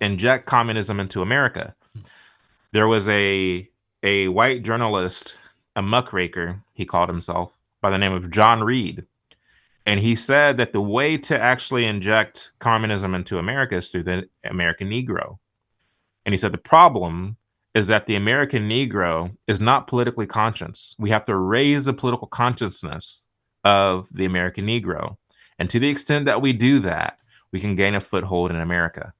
inject communism into America. There was a white journalist, a muckraker, he called himself, by the name of John Reed. And he said that the way to actually inject communism into America is through the American Negro. And he said the problem is that the American Negro is not politically conscious. We have to raise the political consciousness of the American Negro. And to the extent that we do that, we can gain a foothold in America.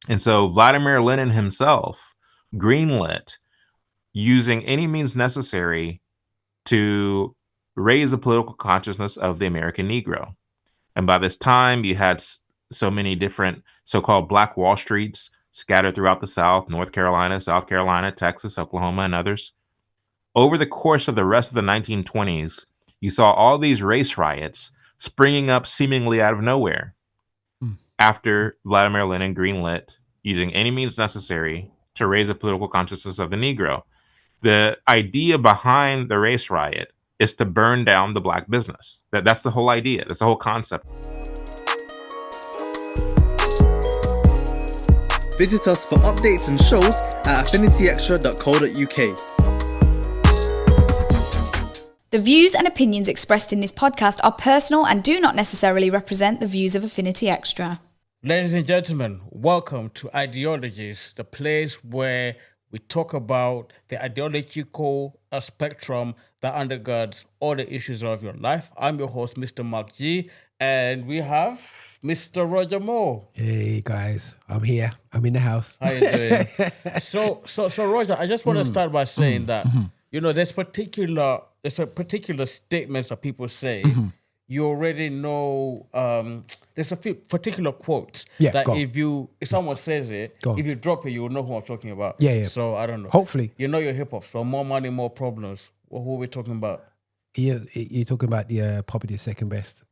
And so Vladimir Lenin himself greenlit using any means necessary to raise the political consciousness of the American Negro. And by this time, you had so many different so-called Black Wall Streets scattered throughout the South, North Carolina, South Carolina, Texas, Oklahoma, and others. Over the course of the rest of the 1920s, you saw all these race riots springing up seemingly out of nowhere after Vladimir Lenin greenlit using any means necessary to raise the political consciousness of the Negro. The idea behind the race riot is to burn down the Black business. That's the whole idea. That's the whole concept. Visit us for updates and shows at affinityxtra.co.uk. The views and opinions expressed in this podcast are personal and do not necessarily represent the views of Affinity Xtra. Ladies and gentlemen, welcome to Ideologies, the place where we talk about the ideological spectrum that undergirds all the issues of your life. I'm your host, MisterMarkGee, and we have Mr. Roger Moore. Hey guys, I'm here. I'm in the house. How you doing? So Roger, I just want to start by saying that you know there's a particular statements that people say. You already know. There's a few particular quotes that if someone says it, if you drop it, you will know who I'm talking about. Yeah. So I don't know. Hopefully, you know your hip hop. So more money, more problems. Who are we talking about? You're talking about the Poppy second best.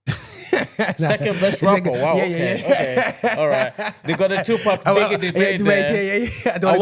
Second best rapper. Wow. Okay. All right. They got a Tupac Biggie debate there. I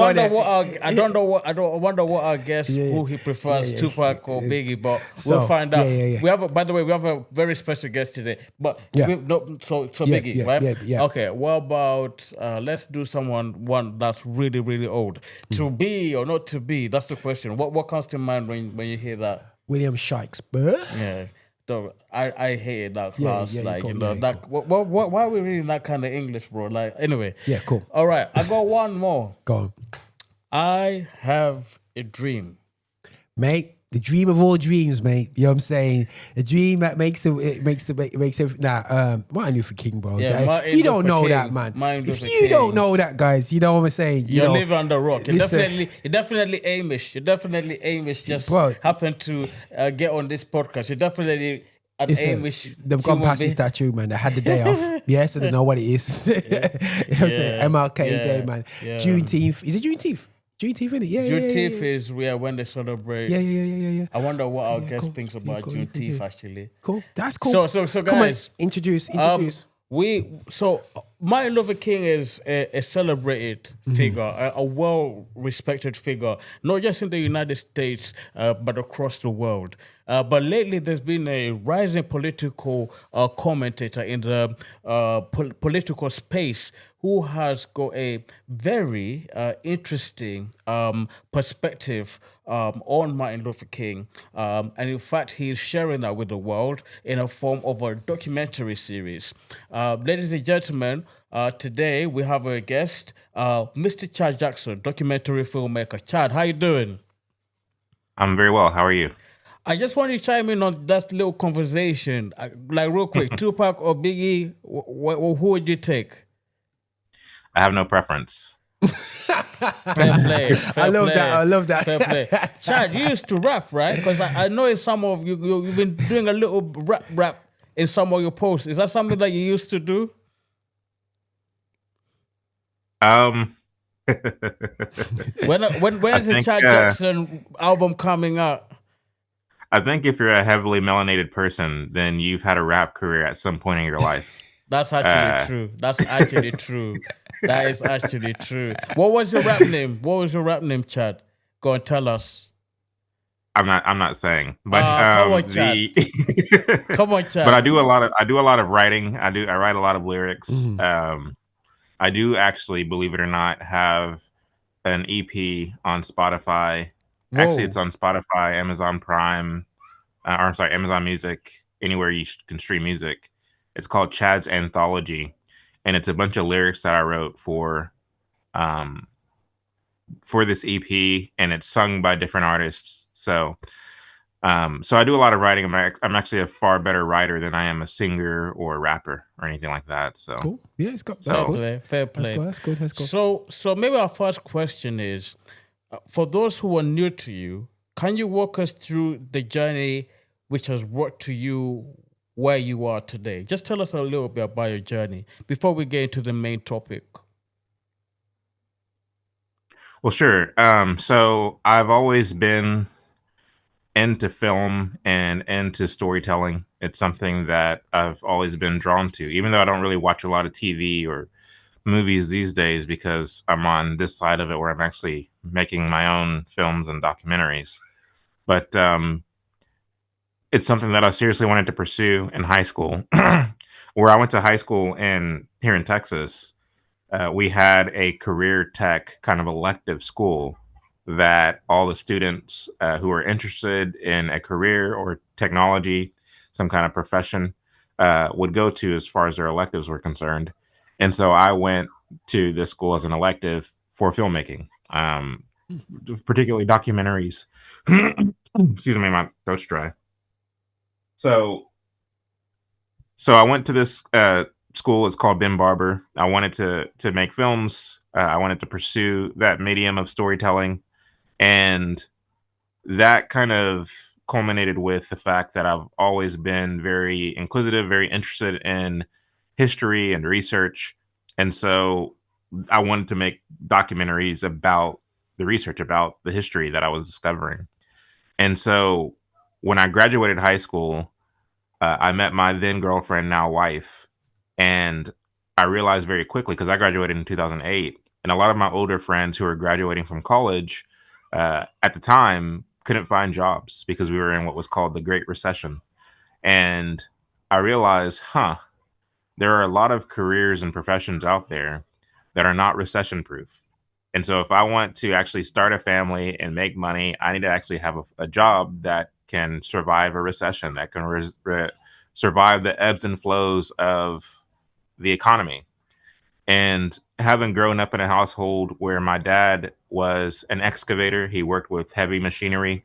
wonder what our guest who he prefers, Tupac or Biggie, but we'll find out. We have by the way, we have a very special guest today. But Biggie, right? Yeah. Okay. What about let's do one that's really, really old. To be or not to be? That's the question. What comes to mind when you hear that? William Shakespeare. Yeah. So I hate that class. Why are we reading that kind of English, bro? Like, anyway. Yeah, cool. All right, I got one more. Go on. I have a dream. Mate, the dream of all dreams, mate. You know what I'm saying? The dream that makes everything. Martin Luther King, bro. Yeah, you don't know that, man. If you don't know that, guys, you know what I'm saying? You're living under a rock. You're definitely Amish. You're definitely Amish. Just happened to get on this podcast. You're definitely an Amish. They've gone past the statue, man. They had the day off. So they know what it is. You know what I'm saying? MLK Day, man. Yeah. Juneteenth. Is it Juneteenth? Juneteenth, isn't it? Juneteenth is when they celebrate. Yeah. I wonder what our guest thinks about Juneteenth, actually. Cool. That's cool. So guys. Come on, introduce. Martin Luther King is a celebrated figure, a well-respected figure, not just in the United States, but across the world. But lately, there's been a rising political commentator in the political space who has got a very interesting perspective on Martin Luther King. And in fact, he's sharing that with the world in a form of a documentary series. Ladies and gentlemen, today we have a guest, Mr. Chad Jackson, documentary filmmaker. Chad, how you doing? I'm very well. How are you? I just want you to chime in on that little conversation. Like real quick, Tupac or Biggie, who would you take? I have no preference. Fair play. I love that. Fair play. Chad, you used to rap, right? Because I know in some of you've been doing a little rap in some of your posts. Is that something that you used to do? When is the Chad Jackson album coming out? I think if you're a heavily melanated person, then you've had a rap career at some point in your life. That's actually true. That's actually true. That is actually true. What was your rap name? Chad? Go and tell us. I'm not saying. But come on, Chad. Come on, Chad. But I do a lot of writing. I write a lot of lyrics. I I do actually, believe it or not, have an EP on Spotify. Actually, it's Whoa. on Spotify, Amazon Prime, or I'm sorry, Amazon Music, anywhere you can stream music. It's called Chad's Anthology, and it's a bunch of lyrics that I wrote um, for this EP, and it's sung by different artists. So I do a lot of writing. I'm actually a far better writer than I am a singer or a rapper or anything like that. So Cool. Yeah, it's got So- that's cool. Fair play. That's good. That's good. So maybe our first question is, for those who are new to you, can you walk us through the journey which has brought to you where you are today? Just tell us a little bit about your journey before we get into the main topic. Well, sure. So I've always been into film and into storytelling. It's something that I've always been drawn to, even though I don't really watch a lot of TV or movies these days because I'm on this side of it where I'm actually making my own films and documentaries. But it's something that I seriously wanted to pursue in high school. Where I went to high school here in Texas, we had a career tech kind of elective school that all the students who were interested in a career or technology, some kind of profession, would go to as far as their electives were concerned. And so I went to this school as an elective for filmmaking, particularly documentaries. Excuse me, my throat's dry. So I went to this school. It's called Ben Barber. I wanted to make films. I wanted to pursue that medium of storytelling. And that kind of culminated with the fact that I've always been very inquisitive, very interested in history and research. And so I wanted to make documentaries about the research, about the history that I was discovering. And so when I graduated high school, I met my then girlfriend, now wife. And I realized very quickly, because I graduated in 2008, and a lot of my older friends who were graduating from college at the time couldn't find jobs because we were in what was called the Great Recession. And I realized, there are a lot of careers and professions out there that are not recession proof. And so if I want to actually start a family and make money, I need to actually have a job that can survive a recession, that can survive the ebbs and flows of the economy. And having grown up in a household where my dad was an excavator, he worked with heavy machinery,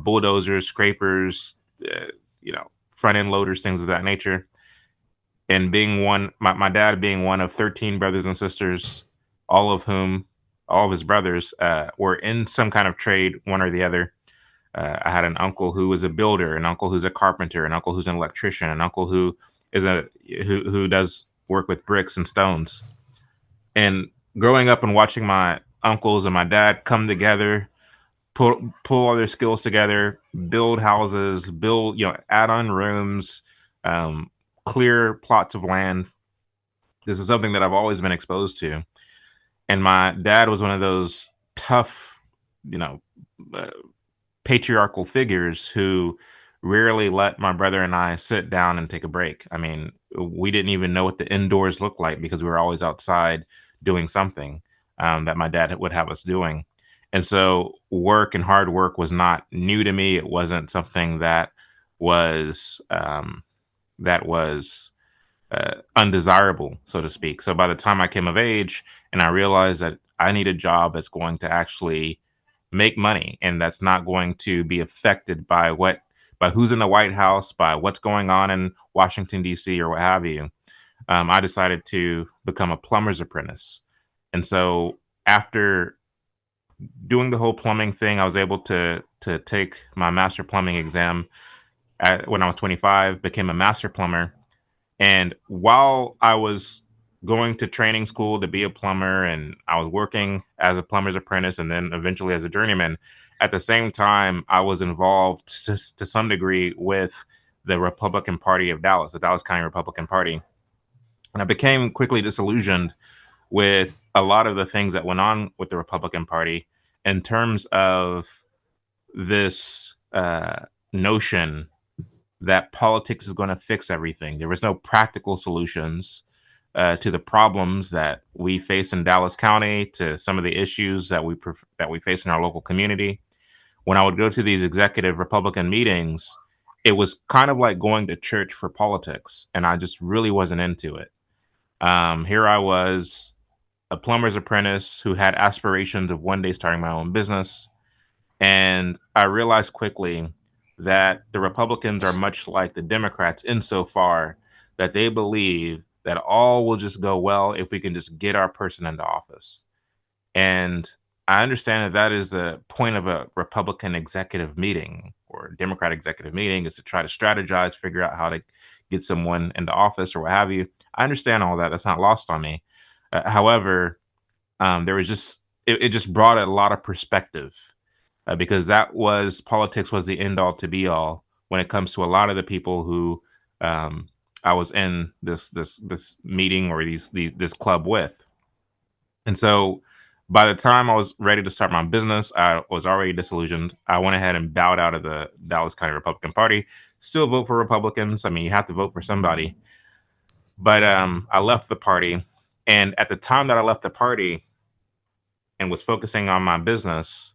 bulldozers, scrapers, front end loaders, things of that nature. And being my dad being one of 13 brothers and sisters, all of his brothers were in some kind of trade, one or the other. I had an uncle who was a builder, an uncle who's a carpenter, an uncle who's an electrician, an uncle who does work with bricks and stones. And growing up and watching my uncles and my dad come together, pull all their skills together, build houses, add on rooms, clear plots of land. This is something that I've always been exposed to. And my dad was one of those tough, patriarchal figures who rarely let my brother and I sit down and take a break. I mean, we didn't even know what the indoors looked like because we were always outside doing something that my dad would have us doing. And so work and hard work was not new to me. It wasn't something that was undesirable, so to speak. So by the time I came of age and I realized that I need a job that's going to actually make money and that's not going to be affected by who's in the White House, by what's going on in Washington, D.C. or what have you, I decided to become a plumber's apprentice. And so after doing the whole plumbing thing, I was able to take my master plumbing exam when I was 25, became a master plumber. And while I was going to training school to be a plumber and I was working as a plumber's apprentice and then eventually as a journeyman, at the same time, I was involved to some degree with the Republican Party of Dallas, the Dallas County Republican Party. And I became quickly disillusioned with a lot of the things that went on with the Republican Party in terms of this notion that politics is going to fix everything. There was no practical solutions. to the problems that we face in Dallas County, to some of the issues that we face in our local community. When I would go to these executive Republican meetings, it was kind of like going to church for politics, and I just really wasn't into it. Here I was, a plumber's apprentice who had aspirations of one day starting my own business. And I realized quickly that the Republicans are much like the Democrats insofar that they believe that all will just go well if we can just get our person into office. And I understand that that is the point of a Republican executive meeting or a Democrat executive meeting, is to try to strategize, figure out how to get someone into office or what have you. I understand all that. That's not lost on me. However, there was just it just brought a lot of perspective, because politics was the end all to be all when it comes to a lot of the people who I was in this meeting or this club with. And so by the time I was ready to start my business, I was already disillusioned. I went ahead and bowed out of the Dallas County Republican Party. Still vote for Republicans. I mean, you have to vote for somebody. But I left the party. And at the time that I left the party and was focusing on my business,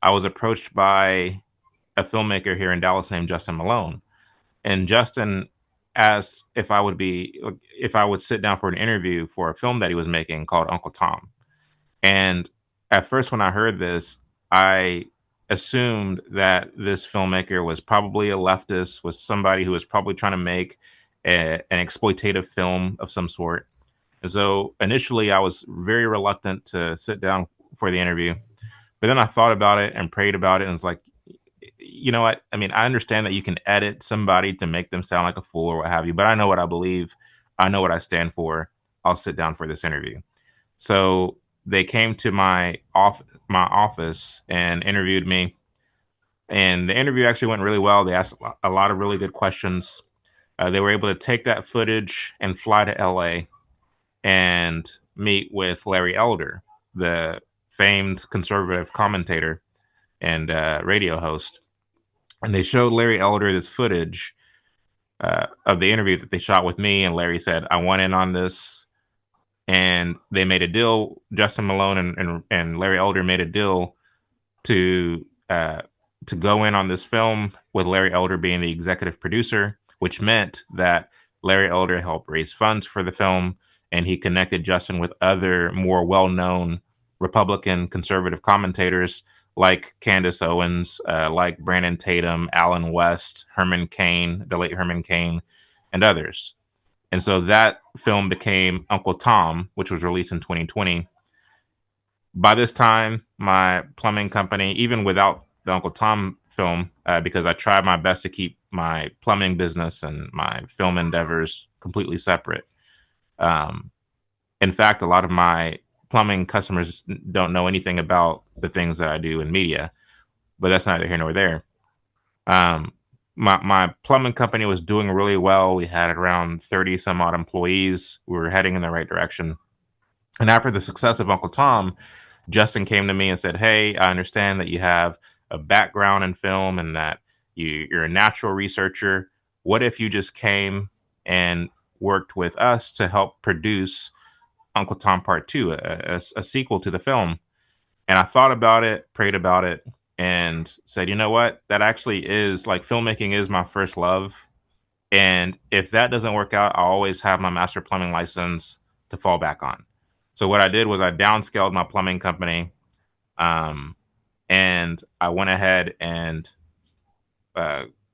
I was approached by a filmmaker here in Dallas named Justin Malone. And Justin asked if I would sit down for an interview for a film that he was making called Uncle Tom. And at first, when I heard this, I assumed that this filmmaker was probably a leftist, was somebody who was probably trying to make an exploitative film of some sort. And so initially, I was very reluctant to sit down for the interview. But then I thought about it and prayed about it, and was like, you know what? I mean, I understand that you can edit somebody to make them sound like a fool or what have you, but I know what I believe. I know what I stand for. I'll sit down for this interview. So they came to my office and interviewed me. And the interview actually went really well. They asked a lot of really good questions. They were able to take that footage and fly to LA and meet with Larry Elder, the famed conservative commentator and radio host. And they showed Larry Elder this footage of the interview that they shot with me. And Larry said, I want in on this. And they made a deal. Justin Malone and Larry Elder made a deal to go in on this film, with Larry Elder being the executive producer, which meant that Larry Elder helped raise funds for the film, and he connected Justin with other more well-known Republican conservative commentators like Candace Owens, like Brandon Tatum, Alan West, Herman Cain, the late Herman Cain, and others. And so that film became Uncle Tom, which was released in 2020. By this time, my plumbing company, even without the Uncle Tom film, because I tried my best to keep my plumbing business and my film endeavors completely separate. In fact, a lot of my plumbing customers don't know anything about the things that I do in media, but that's neither here nor there. My plumbing company was doing really well. We had around 30 some odd employees. We were heading in the right direction. And after the success of Uncle Tom, Justin came to me and said, hey, I understand that you have a background in film and that you're a natural researcher. What if you just came and worked with us to help produce Uncle Tom Part 2, a sequel to the film? And I thought about it, prayed about it, and said, you know what? That actually is, like, filmmaking is my first love. And if that doesn't work out, I'll always have my master plumbing license to fall back on. So what I did was I downscaled my plumbing company, and I went ahead and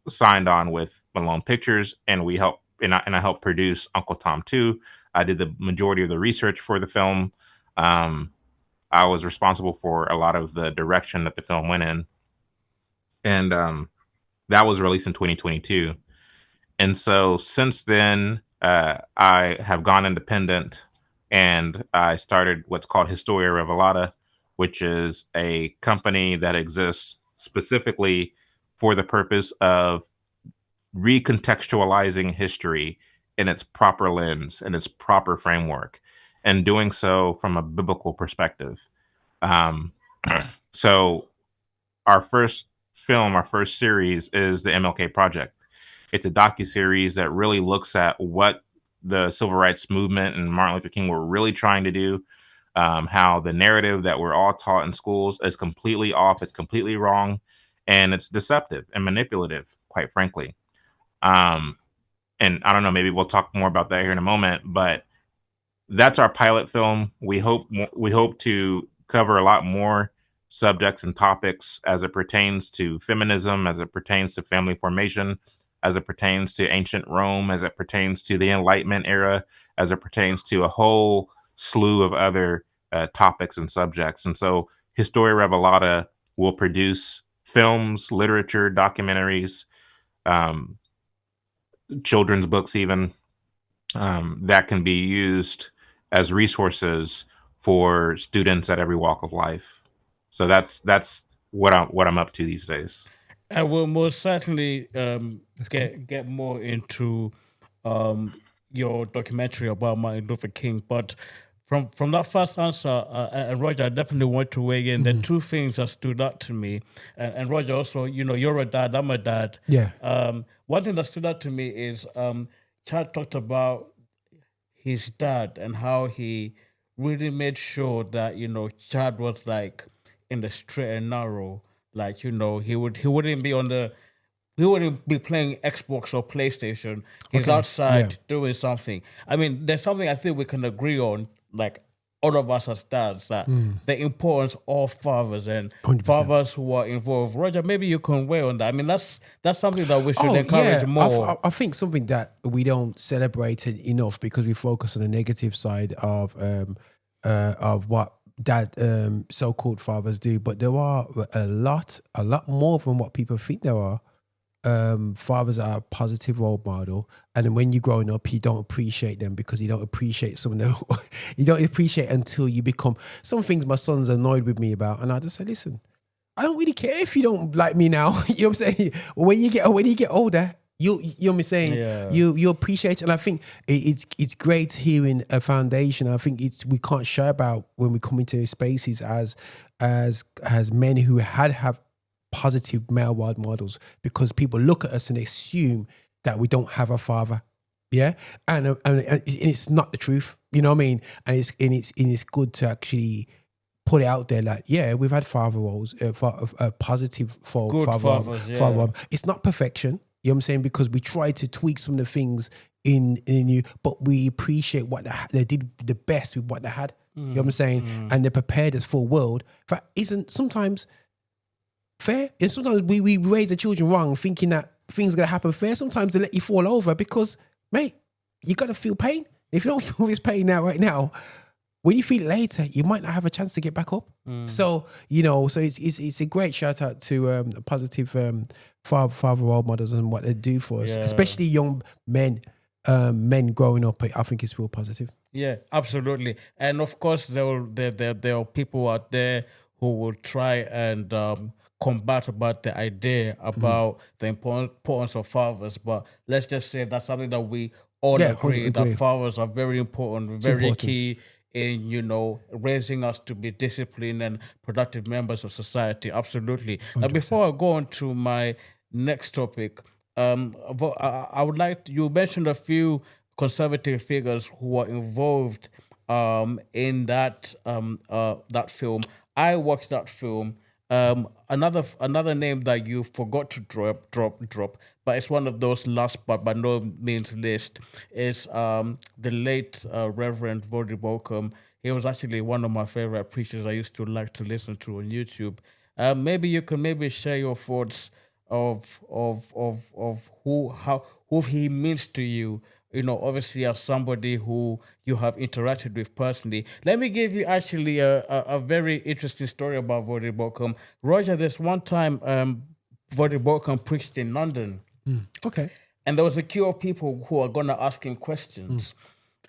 signed on with Malone Pictures, and I helped produce Uncle Tom 2. I did the majority of the research for the film. I was responsible for a lot of the direction that the film went in. And that was released in 2022. And so since then, I have gone independent, and I started what's called Historia Revelata, which is a company that exists specifically for the purpose of recontextualizing history in its proper lens and its proper framework, and doing so from a biblical perspective. So our first film, our first series, is the MLK Project. It's a docuseries that really looks at what the civil rights movement and Martin Luther King were really trying to do. How the narrative that we're all taught in schools is completely off, it's completely wrong, and it's deceptive and manipulative, quite frankly. And I don't know, maybe we'll talk more about that here in a moment, but that's our pilot film. We hope to cover a lot more subjects and topics as it pertains to feminism, as it pertains to family formation, as it pertains to ancient Rome, as it pertains to the Enlightenment era, as it pertains to a whole slew of other topics and subjects. And so Historia Revelata will produce films, literature, documentaries, children's books even, that can be used as resources for students at every walk of life. So that's what I'm up to these days. I will most certainly get more into your documentary about Martin Luther King, but from that first answer, and Roger, I definitely want to weigh in. There are two things that stood out to me, and Roger also. You're a dad, I'm a dad. Yeah. One thing that stood out to me is Chad talked about his dad and how he really made sure that Chad was like in the straight and narrow. Like he wouldn't be playing Xbox or PlayStation. He's outside doing something. I mean, there's something I think we can agree on, like all of us as dads, that the importance of fathers and 100%. fathers who are involved. Roger, maybe you can weigh on that. I mean, that's something that we should encourage more. I think something that we don't celebrate enough because we focus on the negative side of what that so-called fathers do, but there are a lot more than what people think there are. Fathers are a positive role model, and then when you're growing up, you don't appreciate them because you don't appreciate some of them. You don't appreciate until you become. Some things my son's annoyed with me about, and I just say, listen, I don't really care if you don't like me now. You know what I'm saying? When you get older, you know what I'm saying? Yeah. You appreciate it. And I think it's great hearing a foundation. I think we can't shy about when we come into spaces as men who have positive male role models, because people look at us and assume that we don't have a father. Yeah. And it's not the truth. You know what I mean? And it's good to actually put it out there, like, yeah, we've had father roles, positive father role. It's not perfection. You know what I'm saying? Because we try to tweak some of the things in you, but we appreciate what they did the best with what they had. You know what I'm saying? And they prepared us for a world that isn't sometimes fair. And sometimes we raise the children wrong, thinking that things are going to happen fair. Sometimes they let you fall over because, mate, you got to feel pain. If you don't feel this pain right now, when you feel it later, you might not have a chance to get back up. So, so it's a great shout out to positive father role models and what they do for us, especially young men growing up. I think it's real positive. Yeah, absolutely. And of course, there are people out there who will try and combat about the idea about the importance of fathers. But let's just say that's something that we all agree that fathers are very important, very key in, raising us to be disciplined and productive members of society. Absolutely. 100%. Now, before I go on to my next topic, I would like you mentioned a few conservative figures who are involved in that film. I watched that film. Another name that you forgot to drop, but it's one of those last but by no means least, is the late Reverend Voddie Baucham. He was actually one of my favorite preachers I used to like to listen to on YouTube. Maybe you can share your thoughts of who he means to you. Obviously as somebody who you have interacted with personally. Let me give you actually a very interesting story about Voddie Baucham. Roger, there's one time Voddie Baucham preached in London. Okay. And there was a queue of people who are going to ask him questions.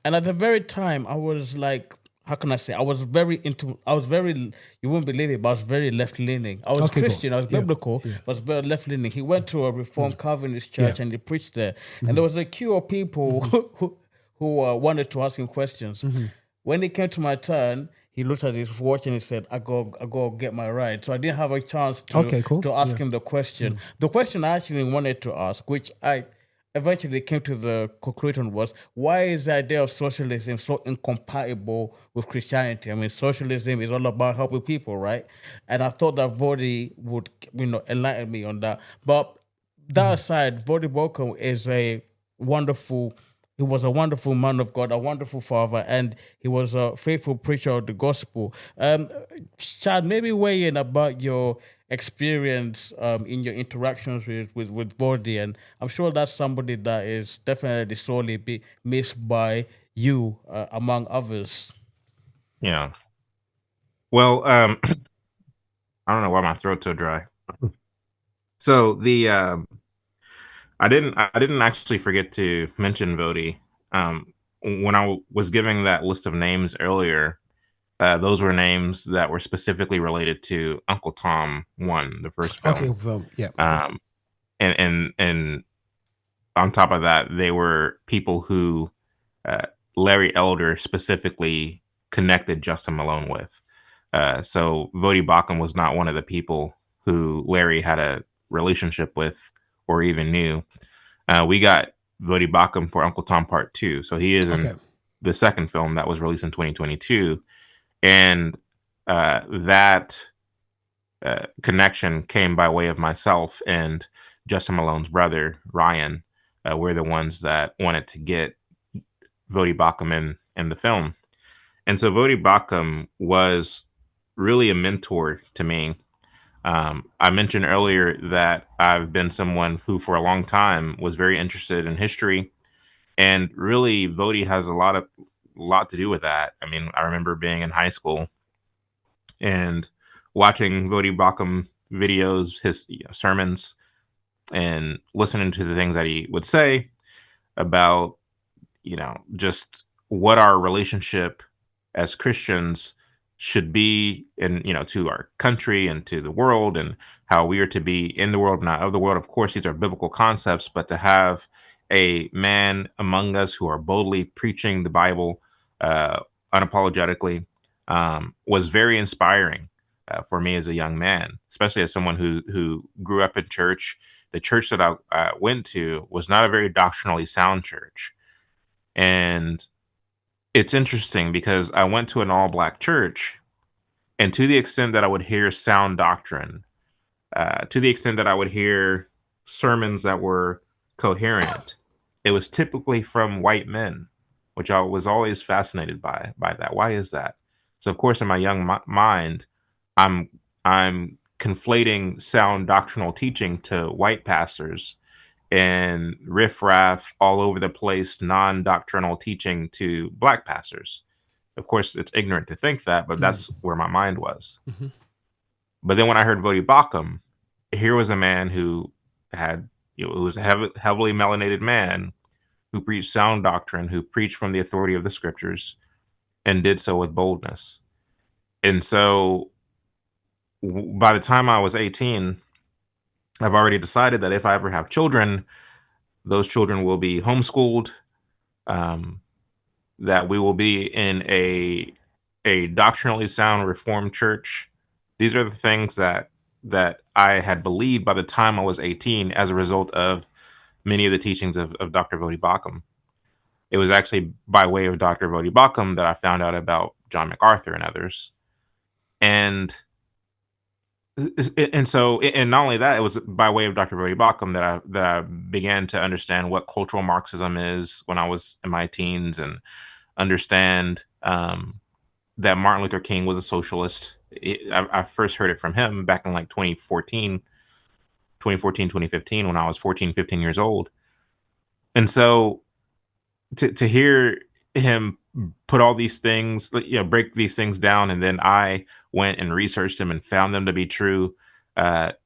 And at the very time, I was like, how can I say? I was very, you wouldn't believe it, but I was very left-leaning. I was Christian, I was biblical, but I was very left-leaning. He went to a Reformed Calvinist church and he preached there. And there was a queue of people who wanted to ask him questions. When it came to my turn, he looked at his watch and he said, I go get my ride. So I didn't have a chance to ask him the question. The question I actually wanted to ask, which I eventually came to the conclusion was, why is the idea of socialism so incompatible with Christianity? I mean, socialism is all about helping people, right? And I thought that Voddie would, enlighten me on that. But that aside, Voddie Baucham is he was a wonderful man of God, a wonderful father, and he was a faithful preacher of the gospel. Chad, maybe weigh in about your experience in your interactions with Voddie, and I'm sure that's somebody that is definitely sorely be missed by you, among others. Yeah. Well, I don't know why my throat's so dry. So I didn't actually forget to mention Voddie. When I was giving that list of names earlier, those were names that were specifically related to Uncle Tom 1, the first Okay, film. well, yeah. And on top of that, they were people who Larry Elder specifically connected Justin Malone with. So Voddie Baucham was not one of the people who Larry had a relationship with or even knew. We got Voddie Baucham for Uncle Tom Part 2. So he is in the second film that was released in 2022. And that connection came by way of myself and Justin Malone's brother, Ryan. We're the ones that wanted to get Voddie Baucham in the film. And so Voddie Baucham was really a mentor to me. I mentioned earlier that I've been someone who, for a long time, was very interested in history, and really, Voddie has a lot to do with that. I mean, I remember being in high school and watching Voddie Baucham videos, his sermons, and listening to the things that he would say about, just what our relationship as Christians should be to our country and to the world, and how we are to be in the world, not of the world. Of course, these are biblical concepts, but to have a man among us who are boldly preaching the Bible unapologetically was very inspiring for me as a young man, especially as someone who grew up in church. The church that I went to was not a very doctrinally sound church. And it's interesting because I went to an all-black church, and to the extent that I would hear sound doctrine, to the extent that I would hear sermons that were coherent, it was typically from white men, which I was always fascinated by that. Why is that? So, of course, in my young mind, I'm conflating sound doctrinal teaching to white pastors, and riffraff all over the place non-doctrinal teaching to black pastors. Of course, it's ignorant to think that, but that's where my mind was. Mm-hmm. But then when I heard Voddie Baucham, here was a man who was a heavily melanated man who preached sound doctrine, who preached from the authority of the scriptures, and did so with boldness. And so by the time I was 18, I've already decided that if I ever have children, those children will be homeschooled, that we will be in a doctrinally sound Reformed church. These are the things that I had believed by the time I was 18 as a result of many of the teachings of Dr. Voddie Baucham. It was actually by way of Dr. Voddie Baucham that I found out about John MacArthur and others. And so not only that, it was by way of Dr. Voddie Baucham that I began to understand what cultural Marxism is when I was in my teens, and understand that Martin Luther King was a socialist. I first heard it from him back in like 2015, when I was 14, 15 years old. And so to hear him put all these things, break these things down, and then I went and researched them and found them to be true.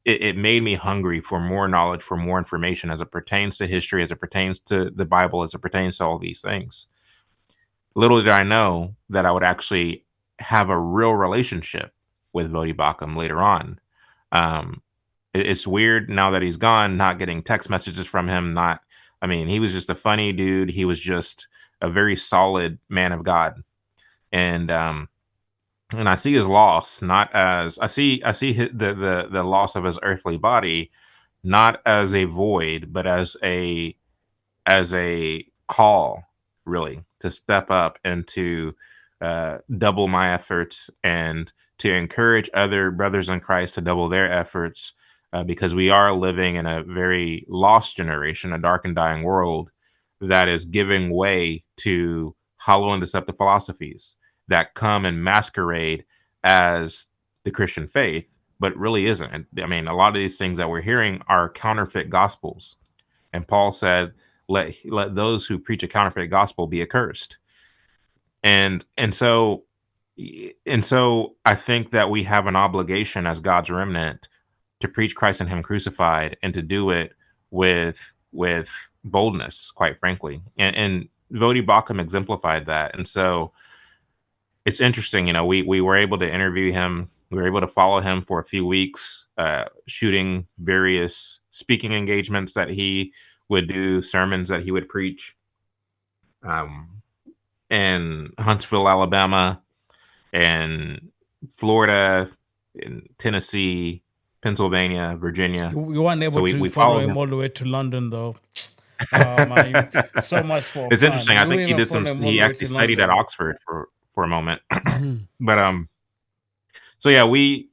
It made me hungry for more knowledge, for more information as it pertains to history, as it pertains to the Bible, as it pertains to all these things. Little did I know that I would actually have a real relationship with Voddie Baucham later on. It's weird now that he's gone, not getting text messages from him. He was just a funny dude. He was just a very solid man of God. And I see his loss not as I see the loss of his earthly body, not as a void, but as a as a call, really, to step up and to double my efforts and to encourage other brothers in Christ to double their efforts, because we are living in a very lost generation, a dark and dying world that is giving way to hollow and deceptive philosophies that come and masquerade as the Christian faith, but really isn't. I mean, a lot of these things that we're hearing are counterfeit gospels. And Paul said, let those who preach a counterfeit gospel be accursed. And so I think that we have an obligation as God's remnant to preach Christ and him crucified, and to do it with boldness, quite frankly. And Voddie Baucham exemplified that. And so it's interesting, you know, we were able to interview him. We were able to follow him for a few weeks, shooting various speaking engagements that he would do, sermons that he would preach, in Huntsville, Alabama, and Florida, in Tennessee, Pennsylvania, Virginia. You weren't able So to we follow followed him him. all the way to London, though. Oh, man, so much for It's fun. interesting. I You think he even did some. follow him all He the way actually to studied at London. Oxford for a moment. But so yeah, we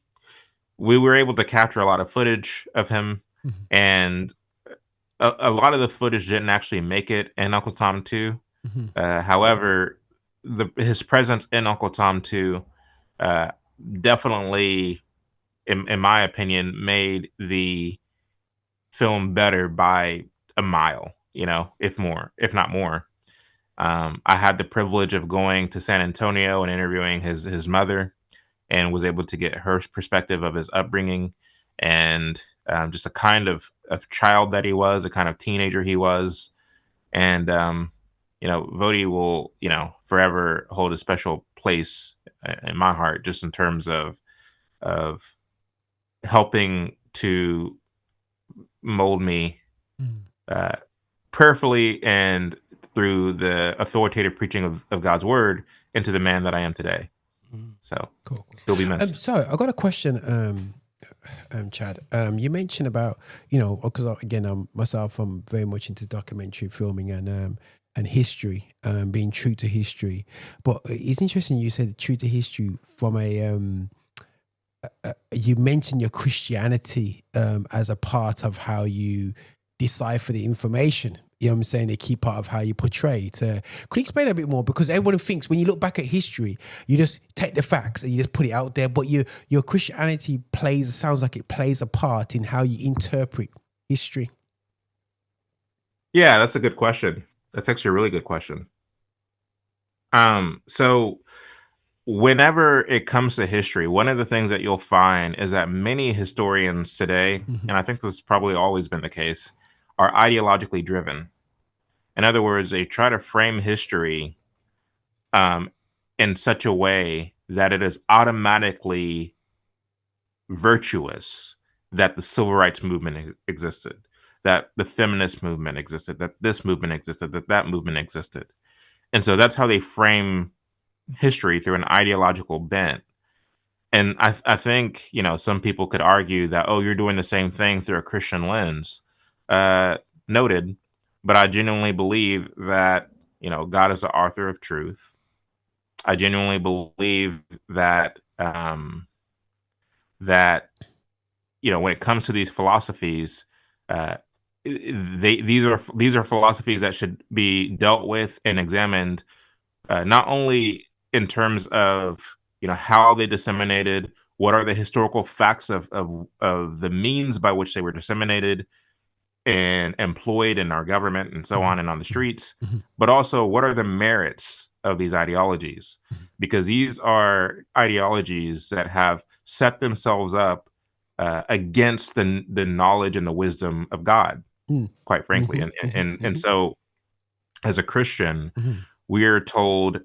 were able to capture a lot of footage of him, and a lot of the footage didn't actually make it in Uncle Tom 2. However, his presence in Uncle Tom 2 definitely, in my opinion, made the film better by a mile, you know, if not more. I had the privilege of going to San Antonio and interviewing his mother, and was able to get her perspective of his upbringing, and just a kind of child that he was, a kind of teenager he was. And you know, Voddie will, you know, forever hold a special place in my heart, just in terms of helping to mold me prayerfully and through the authoritative preaching of God's word into the man that I am today. So Cool. he'll be missed. So I got a question, Chad. You mentioned about, you know, because again, I'm very much into documentary filming and history, being true to history. But it's interesting you said true to history from you mentioned your Christianity as a part of how you decipher the information. You know what I'm saying? A key part of how you portray it. Could you explain a bit more? Because everyone thinks when you look back at history, you just take the facts and you just put it out there. But your Christianity sounds like it plays a part in how you interpret history. Yeah, that's a good question. That's actually a really good question. So whenever it comes to history, one of the things that you'll find is that many historians today, and I think this has probably always been the case, are ideologically driven. In other words, they try to frame history in such a way that it is automatically virtuous that the civil rights movement existed, that the feminist movement existed, that this movement existed, that movement existed. And so that's how they frame history, through an ideological bent. And I think, you know, some people could argue that, oh, you're doing the same thing through a Christian lens. Noted. But I genuinely believe that, you know, God is the author of truth. I genuinely believe that that, you know, when it comes to these philosophies, these are philosophies that should be dealt with and examined, not only in terms of, you know, how they disseminated, what are the historical facts of the means by which they were disseminated and employed in our government and so on and on the streets, but also what are the merits of these ideologies, because these are ideologies that have set themselves up against the knowledge and the wisdom of God, quite frankly. And so as a Christian, we are told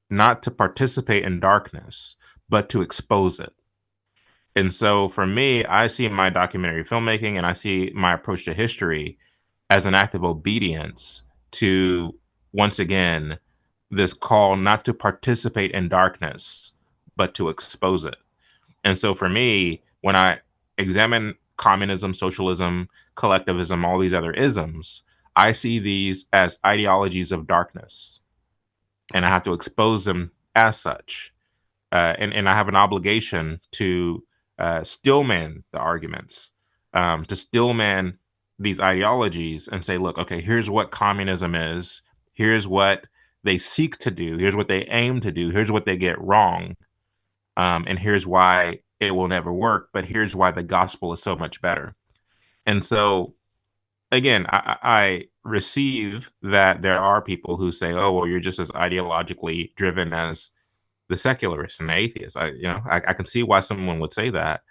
not to participate in darkness, but to expose it. And so for me, I see my documentary filmmaking and I see my approach to history as an act of obedience to, once again, this call not to participate in darkness, but to expose it. And so for me, when I examine communism, socialism, collectivism, all these other isms, I see these as ideologies of darkness, and I have to expose them as such. And I have an obligation to stillman the arguments, to stillman these ideologies and say, look, okay, here's what communism is. Here's what they seek to do. Here's what they aim to do. Here's what they get wrong. And here's why it will never work. But here's why the gospel is so much better. And so, again, I receive that there are people who say, oh, well, you're just as ideologically driven as the secularists and the atheists. I can see why someone would say that,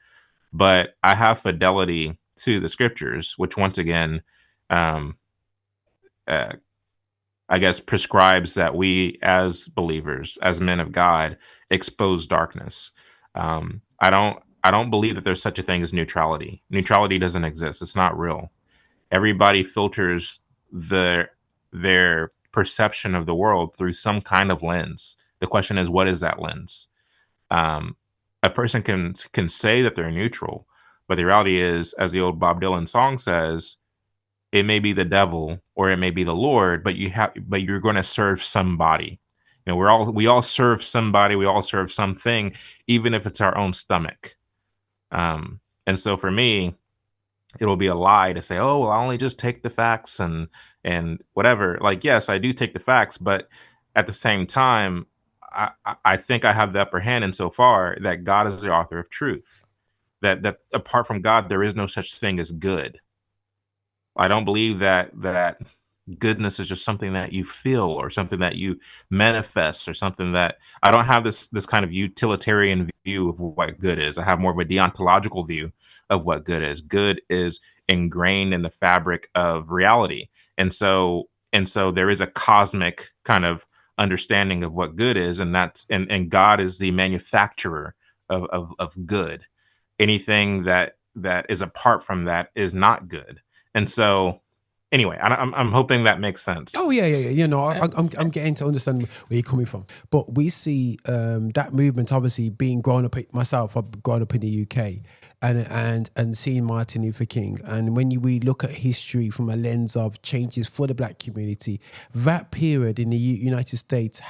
but I have fidelity to the scriptures, which once again, um, uh, I guess, prescribes that we as believers, as men of God, expose darkness. I don't believe that there's such a thing as neutrality. Neutrality doesn't exist. It's not real. Everybody filters their perception of the world through some kind of lens. The question is, what is that lens? A person can say that they're neutral, but the reality is, as the old Bob Dylan song says, it may be the devil or it may be the Lord, but you're going to serve somebody. You know, we all serve somebody, we all serve something, even if it's our own stomach. And so for me, it'll be a lie to say, oh, well, I only just take the facts and whatever. Like, yes, I do take the facts, but at the same time, I think I have the upper hand insofar that God is the author of truth. That apart from God, there is no such thing as good. I don't believe that goodness is just something that you feel or something that you manifest or something that I don't have this kind of utilitarian view of what good is. I have more of a deontological view of what good is. Good is ingrained in the fabric of reality. And so there is a cosmic kind of understanding of what good is, and God is the manufacturer of good. Anything that is apart from that is not good. And so, anyway, I'm hoping that makes sense. Oh yeah. You know, I'm getting to understand where you're coming from. But we see that movement obviously being grown up. Myself, I've grown up in the UK, and seeing Martin Luther King. And when we look at history from a lens of changes for the Black community, that period in the United States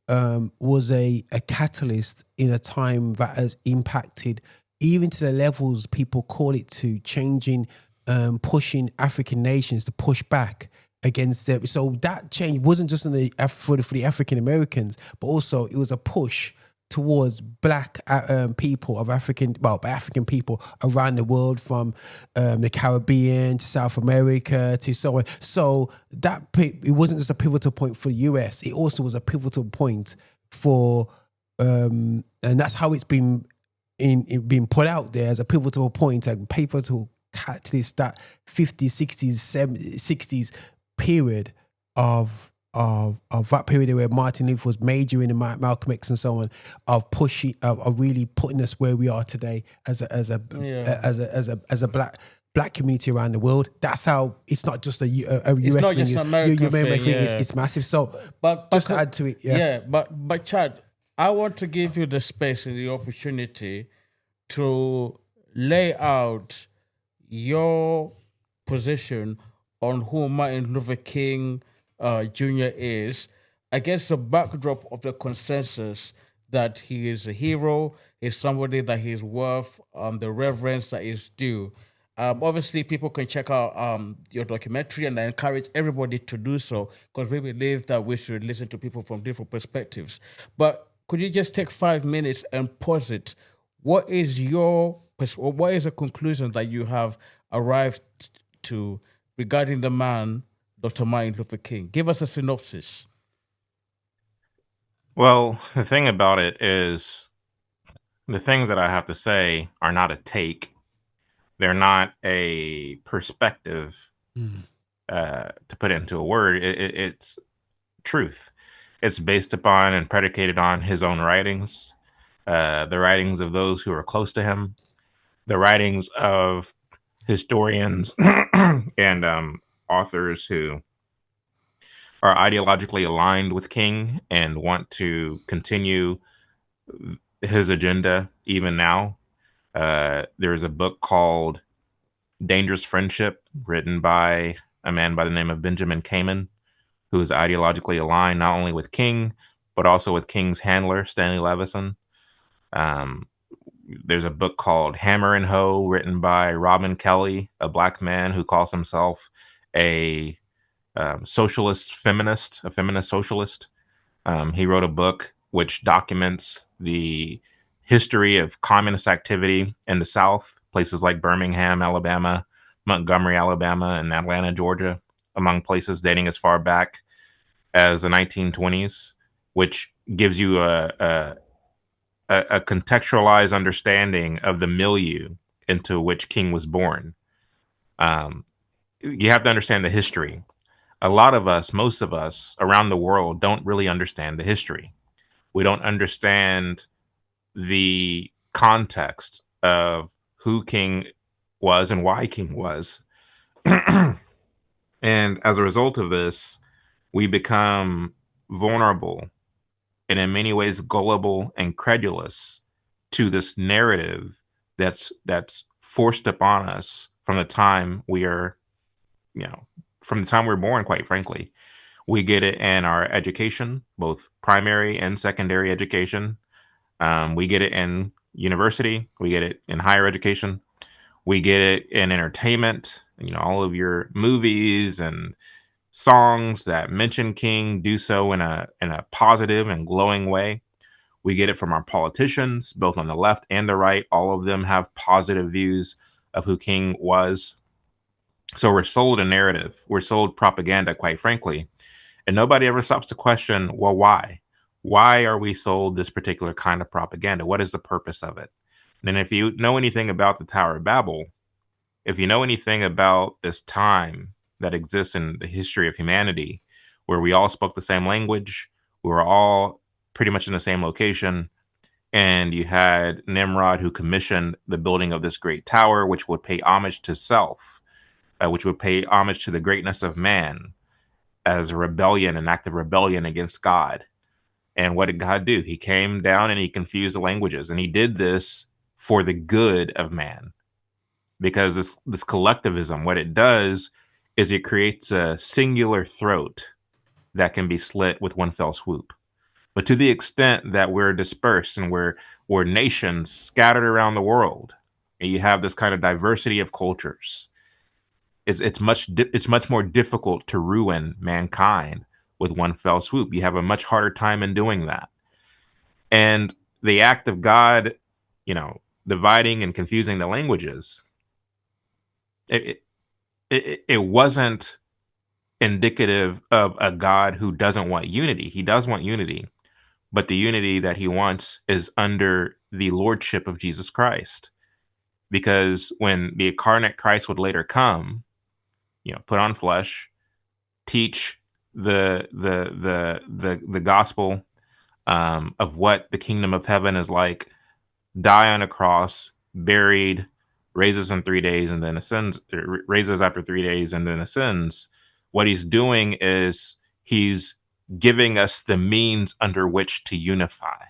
was a catalyst in a time that has impacted even to the levels people call it to changing. Pushing African nations to push back against it. So that change wasn't just for the African Americans, but also it was a push towards Black people of African people around the world, from the Caribbean to South America to so on. So it wasn't just a pivotal point for the US; it also was a pivotal point for, and that's how it's been put out there as a pivotal point, a pivotal catalyst, that 50s, 60s, 70s, 60s period of that period where Martin Luther was majoring in Malcolm X and so on, of pushing, of really putting us where we are today as a black community around the world. That's how it's not just a US not thing. just an American thing, yeah. It's massive. So, but just to add to it, but Chad, I want to give you the space and the opportunity to lay out your position on who Martin Luther King Jr. is, against the backdrop of the consensus that he is a hero, is somebody that is worth the reverence that is due. Obviously, people can check out your documentary, and I encourage everybody to do so, because we believe that we should listen to people from different perspectives. But could you just take 5 minutes and posit what is the conclusion that you have arrived to regarding the man, Dr. Martin Luther King? Give us a synopsis. Well, the thing about it is, the things that I have to say are not a take. They're not a perspective, to put it into a word. It's truth. It's based upon and predicated on his own writings, the writings of those who are close to him, the writings of historians and authors who are ideologically aligned with King and want to continue his agenda even now. There's a book called Dangerous Friendship, written by a man by the name of Benjamin Kamen, who is ideologically aligned not only with King, but also with King's handler, Stanley Levison. There's a book called Hammer and Hoe, written by Robin Kelly, a black man who calls himself a socialist feminist, a feminist socialist. He wrote a book which documents the history of communist activity in the South, places like Birmingham, Alabama, Montgomery, Alabama, and Atlanta, Georgia, among places dating as far back as the 1920s, which gives you a contextualized understanding of the milieu into which King was born. You have to understand the history. A lot of us, most of us around the world, don't really understand the history. We don't understand the context of who King was and why King was. And as a result of this, we become vulnerable and in many ways gullible and credulous to this narrative that's forced upon us from the time we are, from the time we're born, quite frankly. We get it in our education, both primary and secondary education. We get it in university. We get it in higher education. We get it in entertainment. All of your movies and songs that mention King do so in a positive and glowing way. We get it from our politicians, both on the left and the right. All of them have positive views of who King was. So we're sold a narrative. We're sold propaganda, quite frankly. And nobody ever stops to question, well, why? Why are we sold this particular kind of propaganda? What is the purpose of it? And if you know anything about the Tower of Babel, if you know anything about this time that exists in the history of humanity, where we all spoke the same language, we were all pretty much in the same location, and you had Nimrod who commissioned the building of this great tower, which would pay homage to self, which would pay homage to the greatness of man as a rebellion, an act of rebellion against God. And what did God do? He came down and he confused the languages, and he did this for the good of man. Because this collectivism, what it does is it creates a singular throat that can be slit with one fell swoop. But to the extent that we're dispersed and we're nations scattered around the world, and you have this kind of diversity of cultures, it's much more difficult to ruin mankind with one fell swoop. You have a much harder time in doing that. And the act of God, dividing and confusing the languages, it wasn't indicative of a God who doesn't want unity. He does want unity, but the unity that he wants is under the lordship of Jesus Christ. Because when the incarnate Christ would later come, put on flesh, teach the gospel of what the kingdom of heaven is like, die on a cross, buried, raises in 3 days, and then ascends, raises after 3 days and then ascends. What he's doing is he's giving us the means under which to unify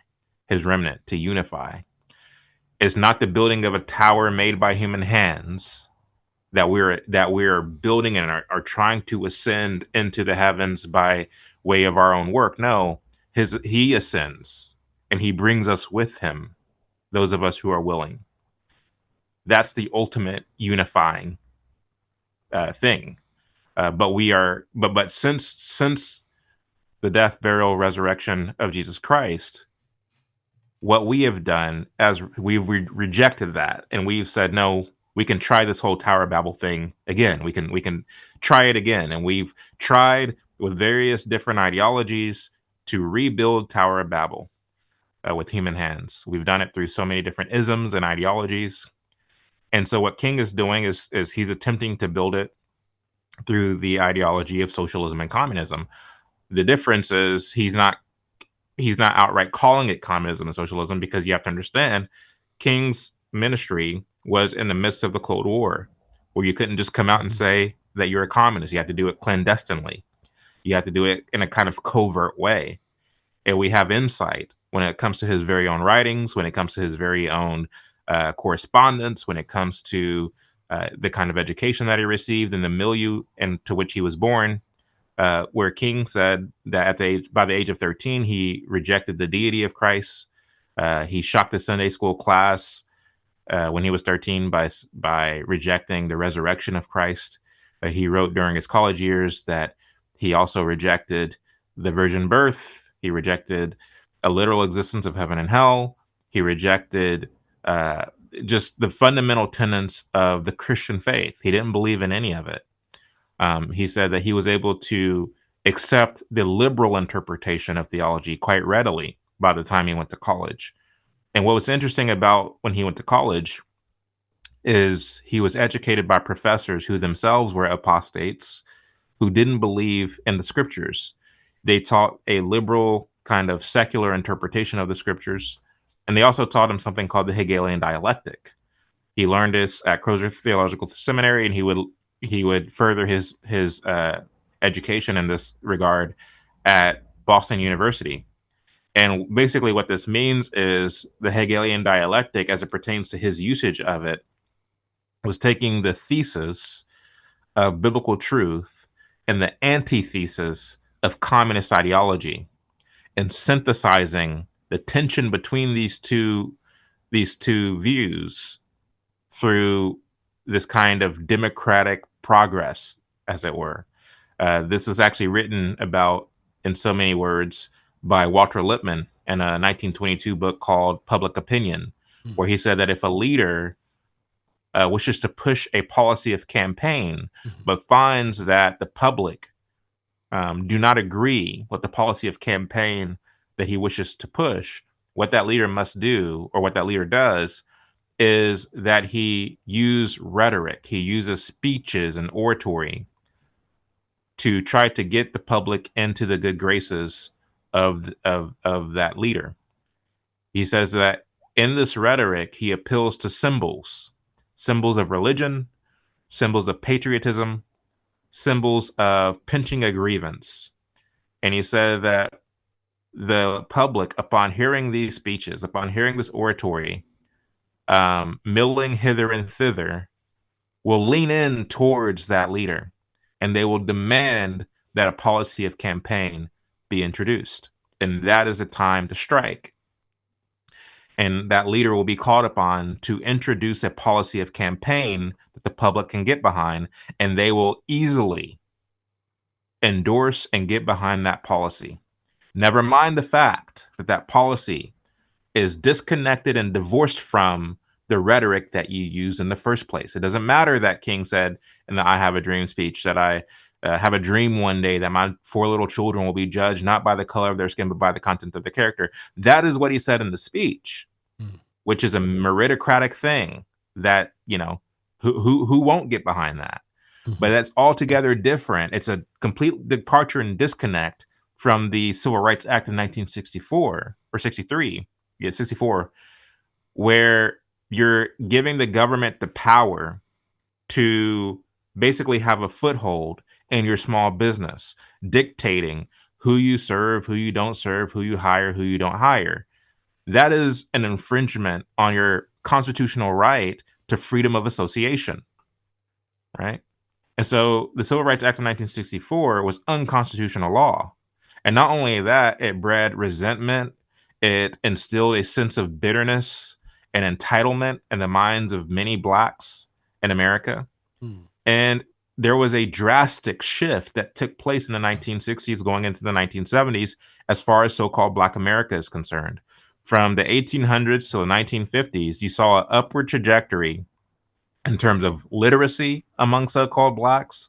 his remnant, to unify. It's not the building of a tower made by human hands that we're building and are trying to ascend into the heavens by way of our own work. No, he ascends and he brings us with him, those of us who are willing. That's the ultimate unifying thing. But since the death, burial, resurrection of Jesus Christ, what we have done as we've rejected that, and we've said, no, we can try this whole Tower of Babel thing again. We can try it again. And we've tried with various different ideologies to rebuild Tower of Babel with human hands. We've done it through so many different isms and ideologies. And so what King is doing is he's attempting to build it through the ideology of socialism and communism. The difference is he's not outright calling it communism and socialism, because you have to understand King's ministry was in the midst of the Cold War, where you couldn't just come out and say that you're a communist. You had to do it clandestinely. You have to do it in a kind of covert way. And we have insight when it comes to his very own writings, when it comes to his very own correspondence, when it comes to the kind of education that he received and the milieu into which he was born, where King said that by the age of 13, he rejected the deity of Christ. He shocked the Sunday school class when he was 13 by rejecting the resurrection of Christ. He wrote during his college years that he also rejected the virgin birth. He rejected a literal existence of heaven and hell. He rejected just the fundamental tenets of the Christian faith. He didn't believe in any of it. He said that he was able to accept the liberal interpretation of theology quite readily by the time he went to college. And what was interesting about when he went to college is he was educated by professors who themselves were apostates, who didn't believe in the scriptures. They taught a liberal kind of secular interpretation of the scriptures. And they also taught him something called the Hegelian dialectic. He learned this at Crozer Theological Seminary, and he would further his education in this regard at Boston University. And basically what this means is the Hegelian dialectic, as it pertains to his usage of it, was taking the thesis of biblical truth and the antithesis of communist ideology and synthesizing the tension between these two views through this kind of democratic progress, as it were. This is actually written about in so many words by Walter Lippmann in a 1922 book called Public Opinion, where he said that if a leader wishes to push a policy of campaign, but finds that the public do not agree with the policy of campaign that he wishes to push, what that leader must do, or what that leader does, is that he use rhetoric. He uses speeches and oratory to try to get the public into the good graces of that leader. He says that in this rhetoric, he appeals to symbols of religion, symbols of patriotism, symbols of pinching a grievance. And he said that the public, upon hearing these speeches, upon hearing this oratory, milling hither and thither, will lean in towards that leader, and they will demand that a policy of campaign be introduced. And that is a time to strike. And that leader will be called upon to introduce a policy of campaign that the public can get behind, and they will easily endorse and get behind that policy. Never mind the fact that that policy is disconnected and divorced from the rhetoric that you use in the first place. It doesn't matter that King said in the I Have a Dream speech that I have a dream one day that my 4 little children will be judged not by the color of their skin, but by the content of the character. That is what he said in the speech, which is a meritocratic thing that, you know, who won't get behind that? But that's altogether different. It's a complete departure and disconnect from the Civil Rights Act of 1964 or 63, 64, where you're giving the government the power to basically have a foothold in your small business, dictating who you serve, who you don't serve, who you hire, who you don't hire. That is an infringement on your constitutional right to freedom of association, right? And so the Civil Rights Act of 1964 was unconstitutional law. And not only that, it bred resentment. It instilled a sense of bitterness and entitlement in the minds of many blacks in America. And there was a drastic shift that took place in the 1960s going into the 1970s as far as so-called Black America is concerned. From the 1800s to the 1950s, you saw an upward trajectory in terms of literacy among so-called blacks,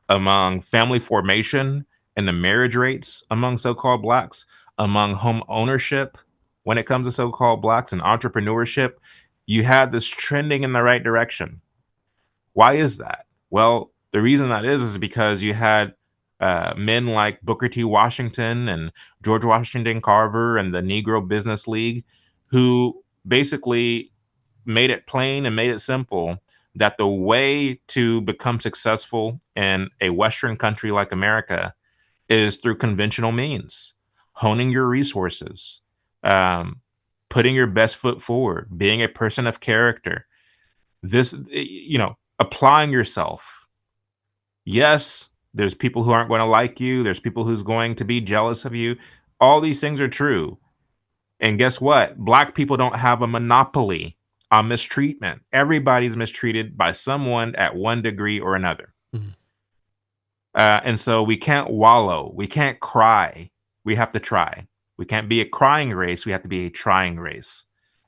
among family formation and the marriage rates among so-called blacks, among home ownership when it comes to so-called blacks and entrepreneurship. You had this trending in the right direction. Why is that? Well, the reason that is because you had men like Booker T. Washington and George Washington Carver and the Negro Business League, who basically made it plain and made it simple that the way to become successful in a Western country like America is through conventional means, honing your resources, putting your best foot forward, being a person of character. This, you know, applying yourself. Yes, there's people who aren't going to like you. There's people who's going to be jealous of you. All these things are true. And guess what? Black people don't have a monopoly on mistreatment. Everybody's mistreated by someone at one degree or another. And so we can't wallow. We can't cry. We have to try. We can't be a crying race. We have to be a trying race.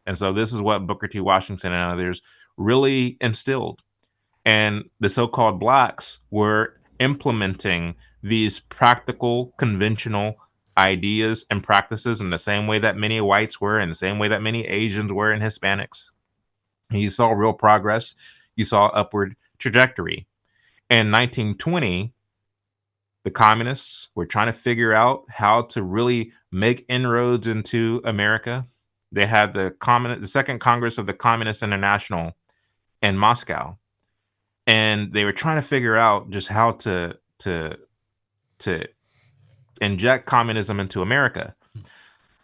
And so this is what Booker T. Washington and others really instilled. And the so-called blacks were implementing these practical, conventional ideas and practices in the same way that many whites were, in the same way that many Asians were, and Hispanics. And you saw real progress. You saw upward trajectory. In 1920, the communists were trying to figure out how to really make inroads into America. They had the Second Congress of the Communist International in Moscow, and they were trying to figure out just how to inject communism into America.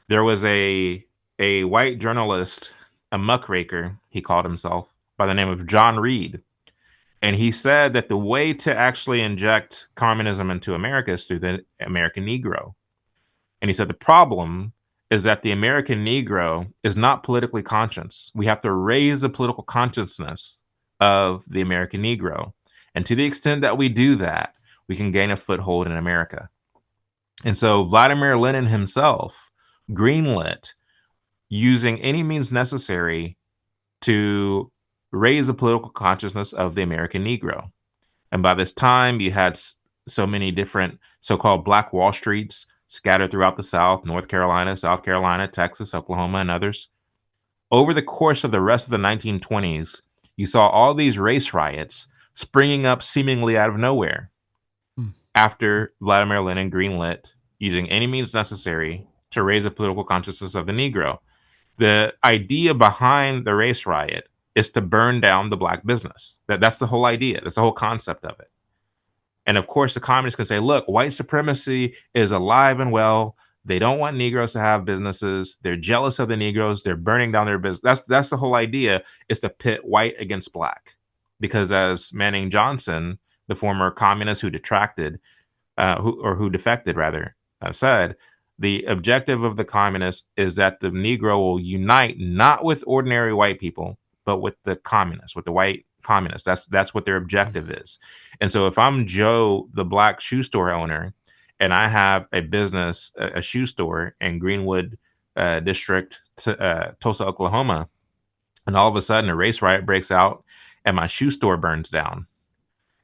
There was a white journalist, a muckraker, he called himself, by the name of John Reed. And he said that the way to actually inject communism into America is through the American Negro. And he said the problem is that the American Negro is not politically conscious. We have to raise the political consciousness of the American Negro. And to the extent that we do that, we can gain a foothold in America. And so Vladimir Lenin himself greenlit using any means necessary to raise the political consciousness of the American Negro. And by this time, you had so many different so-called Black Wall Streets scattered throughout the South, North Carolina, South Carolina, Texas, Oklahoma, and others. Over the course of the rest of the 1920s, you saw all these race riots springing up seemingly out of nowhere after Vladimir Lenin greenlit using any means necessary to raise the political consciousness of the Negro. The idea behind the race riot is to burn down the black business. That's the whole idea. That's the whole concept of it. And of course, the communists can say, look, white supremacy is alive and well. They don't want Negroes to have businesses. They're jealous of the Negroes. They're burning down their business. That's the whole idea, is to pit white against black. Because as Manning Johnson, the former communist who defected, said, the objective of the communists is that the Negro will unite not with ordinary white people, but with the communists, with the white communists. That's what their objective is. And so if I'm Joe, the black shoe store owner, and I have a business, a shoe store in Greenwood district, Tulsa, Oklahoma, and all of a sudden a race riot breaks out and my shoe store burns down,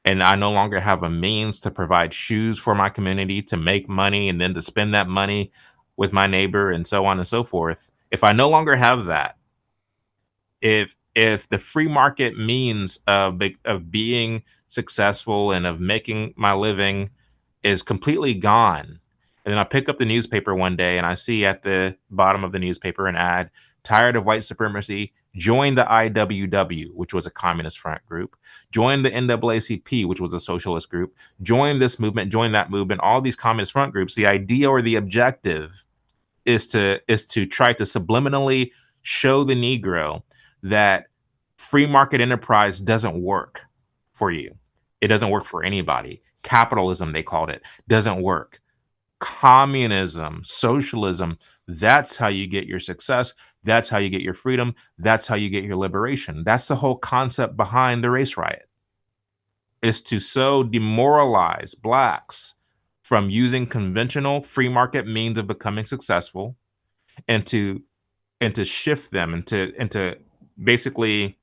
and I no longer have a means to provide shoes for my community, to make money, and then to spend that money with my neighbor, and so on and so forth. If I no longer have that, if the free market means of being successful and of making my living is completely gone, and then I pick up the newspaper one day and I see at the bottom of the newspaper an ad, tired of white supremacy, join the IWW, which was a communist front group, join the NAACP, which was a socialist group, join this movement, join that movement, all these communist front groups. The idea or the objective is to try to subliminally show the Negro that free market enterprise doesn't work for you. It doesn't work for anybody. Capitalism, they called it, doesn't work. Communism, socialism, that's how you get your success. That's how you get your freedom. That's how you get your liberation. That's the whole concept behind the race riot, is to so demoralize blacks from using conventional free market means of becoming successful, and to shift them and to basically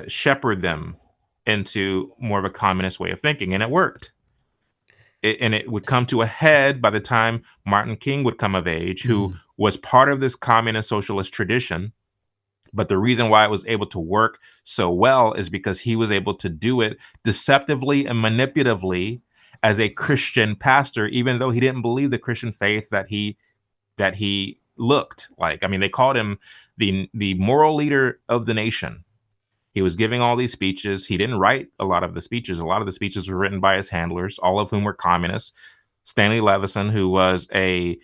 shepherd them into more of a communist way of thinking. And it worked. It would come to a head by the time Martin King would come of age, who was part of this communist socialist tradition. But the reason why it was able to work so well is because he was able to do it deceptively and manipulatively as a Christian pastor, even though he didn't believe the Christian faith that he looked like. I mean, they called him the moral leader of the nation. He was giving all these speeches. He didn't write a lot of the speeches. A lot of the speeches were written by his handlers, all of whom were communists. Stanley Levison, who was a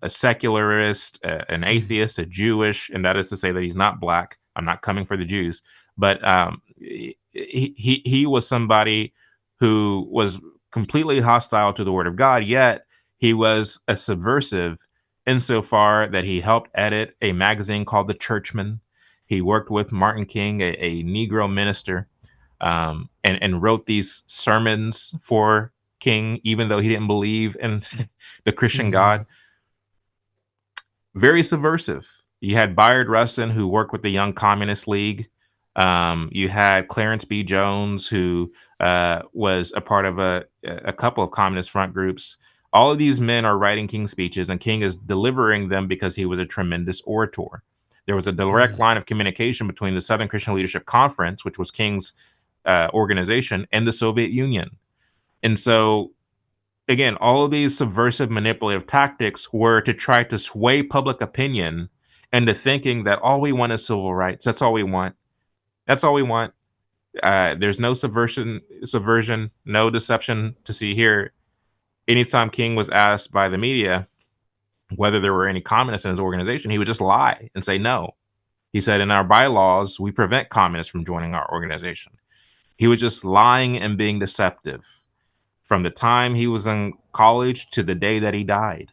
secularist, an atheist, a Jewish, and that is to say that he's not black, I'm not coming for the Jews, but he was somebody who was completely hostile to the word of God, yet he was a subversive insofar that he helped edit a magazine called The Churchman. He worked with Martin King, a Negro minister, and wrote these sermons for King, even though he didn't believe in the Christian God. Very subversive. You had Bayard Rustin, who worked with the Young Communist League. You had Clarence B. Jones, who was a part of a couple of communist front groups. All of these men are writing King speeches, and King is delivering them because he was a tremendous orator. There was a direct line of communication between the Southern Christian Leadership Conference, which was King's organization, and the Soviet Union. And so, again, all of these subversive manipulative tactics were to try to sway public opinion into thinking that all we want is civil rights. That's all we want. That's all we want. There's no subversion, no deception to see here. Anytime King was asked by the media whether there were any communists in his organization, he would just lie and say no. He said, in our bylaws, we prevent communists from joining our organization. He was just lying and being deceptive from the time he was in college to the day that he died.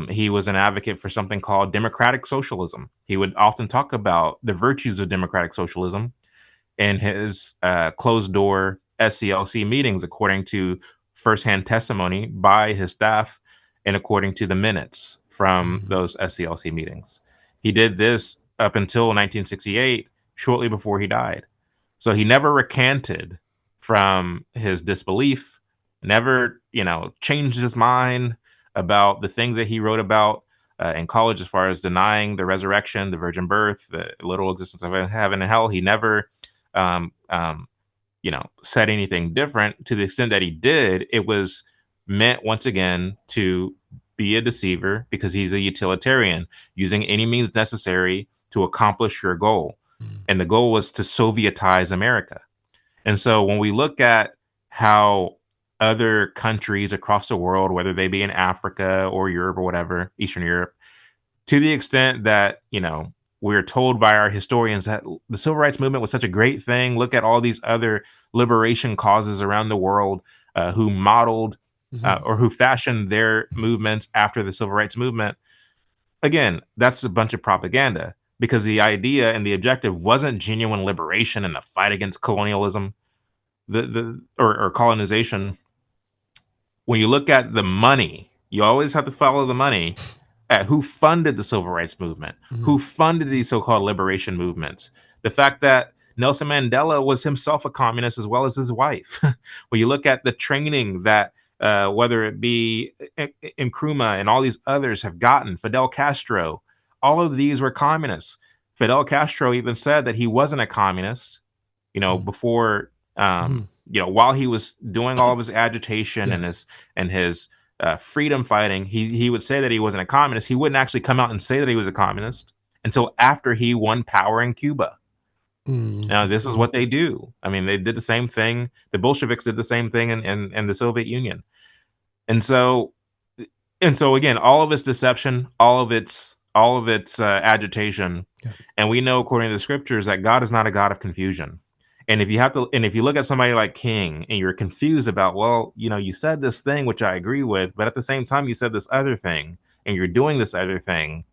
He was an advocate for something called democratic socialism. He would often talk about the virtues of democratic socialism in his closed-door SCLC meetings, according to firsthand testimony by his staff and according to the minutes from those SCLC meetings. He did this up until 1968, shortly before he died. So he never recanted from his disbelief, never, changed his mind about the things that he wrote about in college, as far as denying the resurrection, the virgin birth, the literal existence of heaven and hell. He never, said anything different. To the extent that he did, it was meant, once again, to be a deceiver, because he's a utilitarian, using any means necessary to accomplish your goal. And the goal was to Sovietize America. And so when we look at how other countries across the world, whether they be in Africa or Europe or whatever, Eastern Europe, to the extent that, we're told by our historians that the civil rights movement was such a great thing. Look at all these other liberation causes around the world who modeled or who fashioned their movements after the civil rights movement. Again, that's a bunch of propaganda, because the idea and the objective wasn't genuine liberation and the fight against colonialism or colonization. When you look at the money, you always have to follow the money at who funded the civil rights movement, who funded these so-called liberation movements. The fact that Nelson Mandela was himself a communist as well as his wife. When you look at the training that whether it be Nkrumah and all these others have gotten, Fidel Castro, all of these were communists. Fidel Castro even said that he wasn't a communist, before, while he was doing all of his agitation and his freedom fighting, he would say that he wasn't a communist. He wouldn't actually come out and say that he was a communist until after he won power in Cuba. Now, this is what they do. I mean, they did the same thing. The Bolsheviks did the same thing in the Soviet Union. And so again, all of its deception, all of its agitation. Yeah. And we know, according to the scriptures, that God is not a God of confusion. And if you look at somebody like King and you're confused about, well, you said this thing, which I agree with, but at the same time, you said this other thing and you're doing this other thing.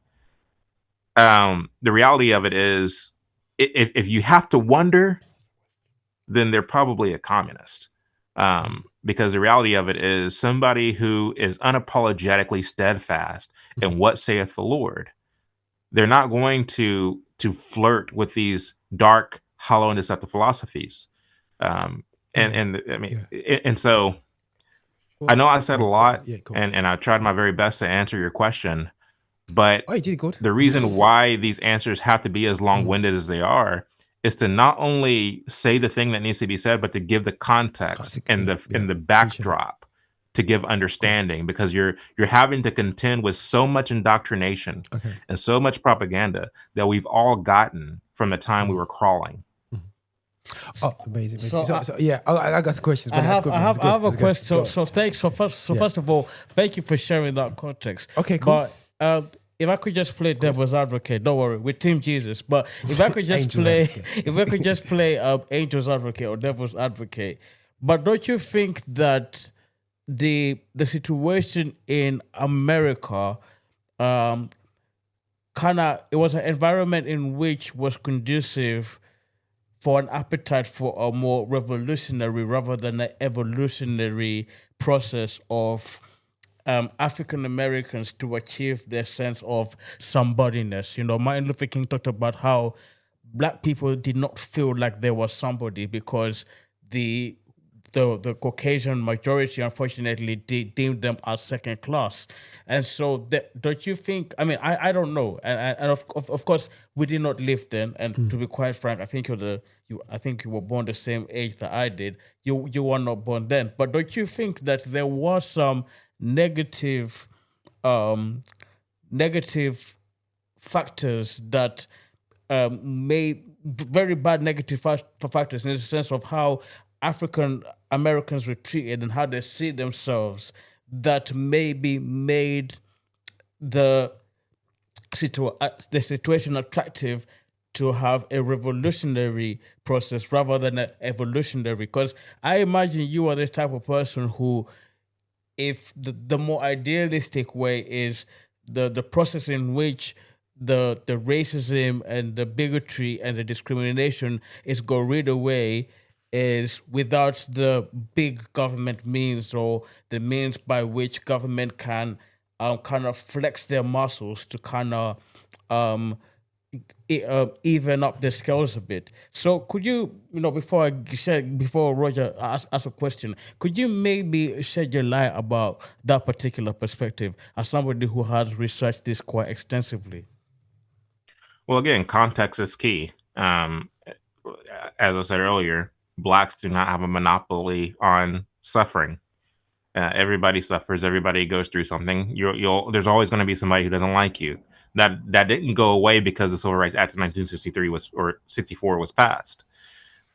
The reality of it is, if you have to wonder, then they're probably a communist. Because the reality of it is, somebody who is unapologetically steadfast in what saith the Lord, they're not going to flirt with these dark, hollow, and deceptive philosophies. And so I know I said a lot, and I tried my very best to answer your question, but you did good. The reason why these answers have to be as long-winded as they are is to not only say the thing that needs to be said, but to give the context and the backdrop to give understanding, because you're having to contend with so much indoctrination and so much propaganda that we've all gotten from the time we were crawling. Oh, amazing! So I got some questions. I have a question. So thanks. First of all, thank you for sharing that context. Okay, cool. But if I could just play devil's advocate, don't worry, with Team Jesus. But if I could just Angel's play, advocate. if I could just play angel's advocate or devil's advocate, but don't you think that the situation in America, it was an environment in which was conducive for an appetite for a more revolutionary rather than an evolutionary process of African Americans to achieve their sense of somebodyness. You know, Martin Luther King talked about how black people did not feel like they were somebody because the Caucasian majority, unfortunately, deemed them as second class. And so, don't you think? I mean, I don't know, and of course, we did not live then. And to be quite frank, I think you were born the same age that I did. You were not born then, but don't you think that there was some negative, negative factors that made very bad negative factors in the sense of how African Americans were treated and how they see themselves that maybe made the situation attractive to have a revolutionary process rather than an evolutionary? Because I imagine you are the type of person who, if the more idealistic way is the process in which the racism and the bigotry and the discrimination is go rid away is without the big government means or the means by which government can kind of flex their muscles to kind of even up the scales a bit. So could you, before Roger ask a question, could you maybe shed your light about that particular perspective as somebody who has researched this quite extensively? Well, again, context is key. As I said earlier, blacks do not have a monopoly on suffering. Everybody suffers. Everybody goes through something. There's always going to be somebody who doesn't like you. That didn't go away because the Civil Rights Act of 1963 or 64 was passed.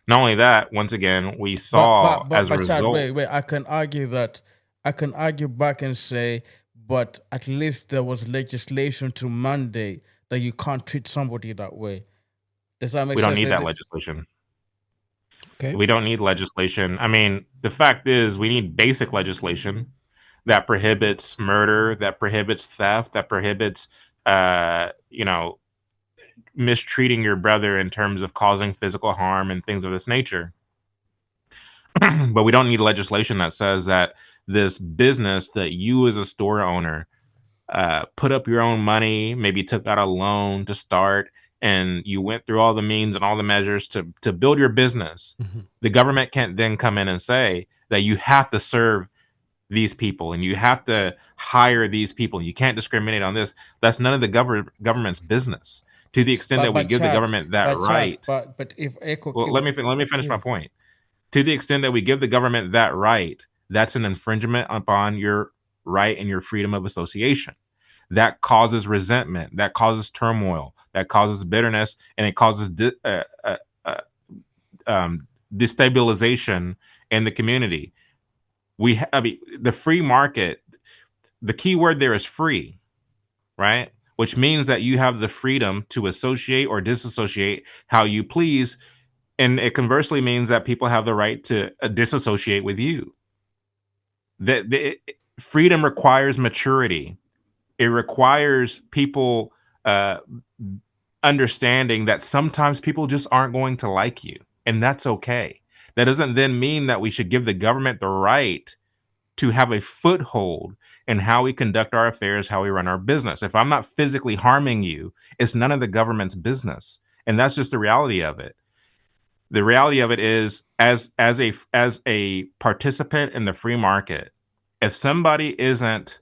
Not only that, once again, we saw as a result. Chad, wait. I can argue back and say, but at least there was legislation to mandate that you can't treat somebody that way. Does that make sense? We don't need that legislation. Okay. We don't need legislation. I mean, the fact is, we need basic legislation that prohibits murder, that prohibits theft, that prohibits, mistreating your brother in terms of causing physical harm and things of this nature. But we don't need legislation that says that this business that you as a store owner put up your own money, maybe took out a loan to start, and you went through all the means and all the measures to build your business. Mm-hmm. The government can't then come in and say that you have to serve these people and you have to hire these people. You can't discriminate on this. That's none of the government's business. To the extent that we give the government that right. But if let me finish my point. To the extent that we give the government that right, that's an infringement upon your right and your freedom of association. That causes resentment. That causes turmoil. That causes bitterness, and it causes destabilization in the community. The free market. The key word there is free, right? Which means that you have the freedom to associate or disassociate how you please. And it conversely means that people have the right to disassociate with you. Freedom requires maturity. It requires people understanding that sometimes people just aren't going to like you. And that's okay. That doesn't then mean that we should give the government the right to have a foothold in how we conduct our affairs, how we run our business. If I'm not physically harming you, it's none of the government's business. And that's just the reality of it. The reality of it is, as a participant in the free market, if somebody isn't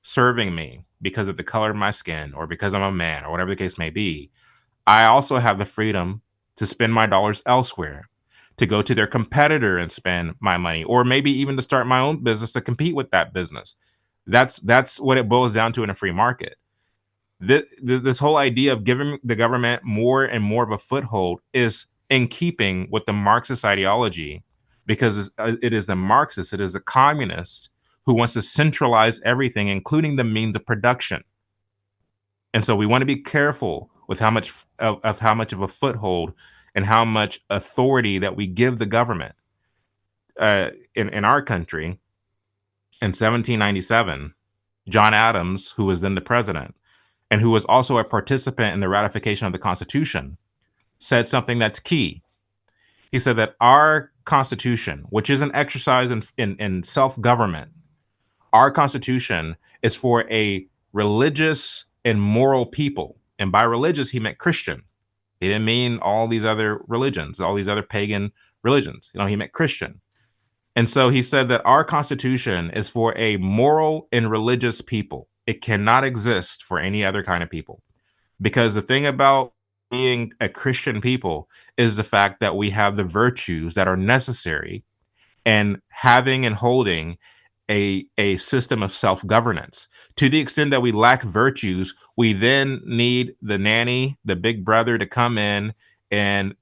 serving me because of the color of my skin or because I'm a man or whatever the case may be, I also have the freedom to spend my dollars elsewhere, to go to their competitor and spend my money, or maybe even to start my own business to compete with that business. That's what it boils down to in a free market. This whole idea of giving the government more and more of a foothold is in keeping with the Marxist ideology, because it is the Marxist, it is the communist who wants to centralize everything, including the means of production. And so we want to be careful with how much of how much of a foothold and how much authority that we give the government. In our country, in 1797, John Adams, who was then the president and who was also a participant in the ratification of the Constitution, said something that's key. He said that our Constitution, which is an exercise in self-government, our Constitution is for a religious and moral people. And by religious, he meant Christian. He didn't mean all these other religions, all these other pagan religions. He meant Christian. And so he said that our Constitution is for a moral and religious people. It cannot exist for any other kind of people. Because the thing about being a Christian people is the fact that we have the virtues that are necessary and having and holding a system of self-governance. To the extent that we lack virtues, we then need the nanny, the big brother, to come in and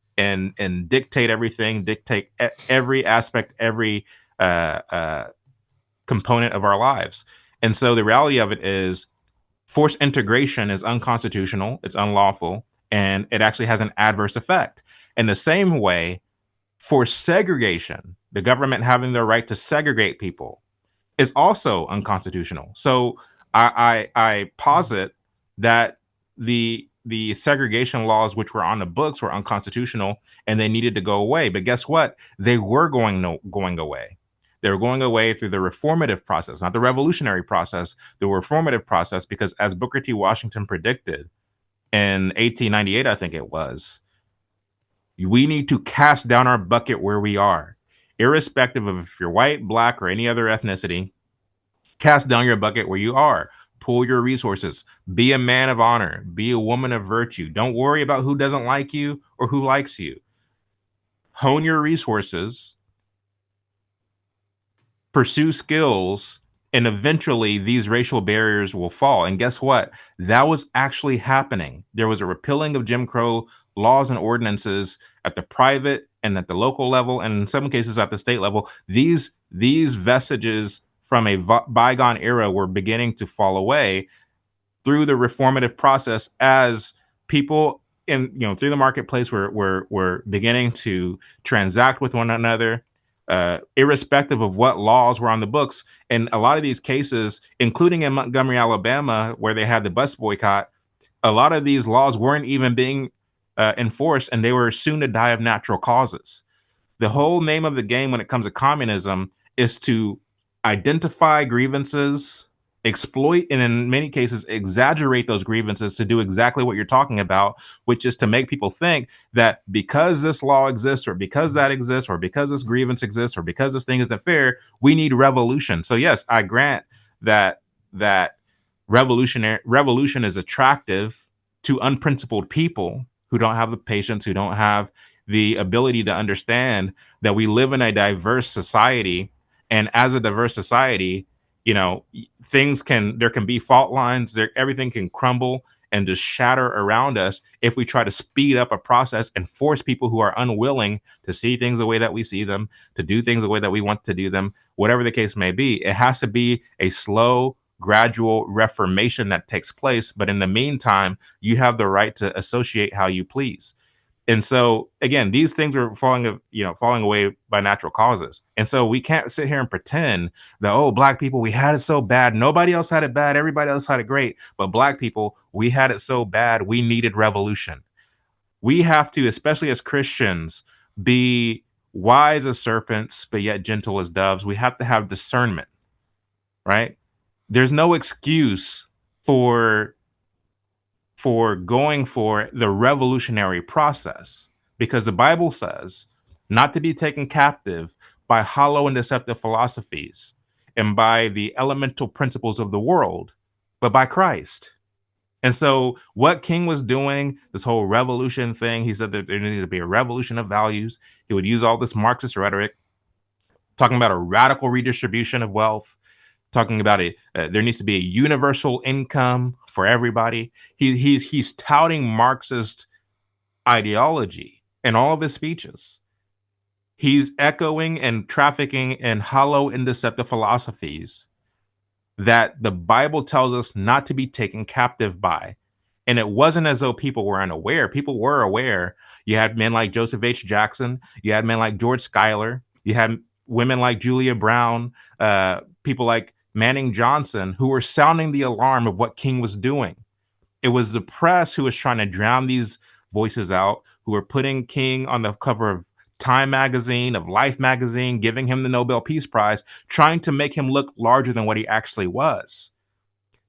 dictate everything, dictate every aspect, every component of our lives. And so the reality of it is forced integration is unconstitutional, it's unlawful, and it actually has an adverse effect. In the same way, for segregation, the government having the right to segregate people is also unconstitutional. So I posit that the segregation laws which were on the books were unconstitutional and they needed to go away. But guess what? They were going away. They were going away through the reformative process, not the revolutionary process, the reformative process, because as Booker T. Washington predicted in 1898, I think it was, we need to cast down our bucket where we are, irrespective of if you're white, black, or any other ethnicity. Cast down your bucket where you are. Pool your resources. Be a man of honor. Be a woman of virtue. Don't worry about who doesn't like you or who likes you. Hone your resources. Pursue skills. And eventually these racial barriers will fall. And guess what? That was actually happening. There was a repealing of Jim Crow laws and ordinances at the private and at the local level, and in some cases at the state level. These vestiges from a bygone era were beginning to fall away through the reformative process as people through the marketplace were beginning to transact with one another, irrespective of what laws were on the books. And a lot of these cases, including in Montgomery, Alabama, where they had the bus boycott, a lot of these laws weren't even being enforced, and they were soon to die of natural causes. The whole name of the game when it comes to communism is to identify grievances, exploit, and in many cases exaggerate those grievances to do exactly what you're talking about, which is to make people think that because this law exists, or because that exists, or because this grievance exists, or because this thing isn't fair, we need revolution. So yes, I grant that revolution is attractive to unprincipled people who don't have the patience, who don't have the ability to understand that we live in a diverse society. And as a diverse society, there can be fault lines, everything can crumble and just shatter around us if we try to speed up a process and force people who are unwilling to see things the way that we see them, to do things the way that we want to do them, whatever the case may be. It has to be a slow, gradual reformation that takes place. But in the meantime, you have the right to associate how you please. And so, again, these things are falling away by natural causes. And so we can't sit here and pretend that, oh, black people, we had it so bad. Nobody else had it bad. Everybody else had it great. But black people, we had it so bad. We needed revolution. We have to, especially as Christians, be wise as serpents, but yet gentle as doves. We have to have discernment, right? There's no excuse for going for the revolutionary process, because the Bible says not to be taken captive by hollow and deceptive philosophies and by the elemental principles of the world, but by Christ. And so what King was doing, this whole revolution thing, he said that there needed to be a revolution of values. He would use all this Marxist rhetoric, talking about a radical redistribution of wealth, talking about there needs to be a universal income for everybody. He's touting Marxist ideology in all of his speeches. He's echoing and trafficking in hollow and deceptive philosophies that the Bible tells us not to be taken captive by. And it wasn't as though people were unaware. People were aware. You had men like Joseph H. Jackson. You had men like George Schuyler. You had women like Julia Brown, people like Manning Johnson, who were sounding the alarm of what King was doing. It was the press who was trying to drown these voices out, who were putting King on the cover of Time magazine, of Life magazine, giving him the Nobel Peace Prize, trying to make him look larger than what he actually was.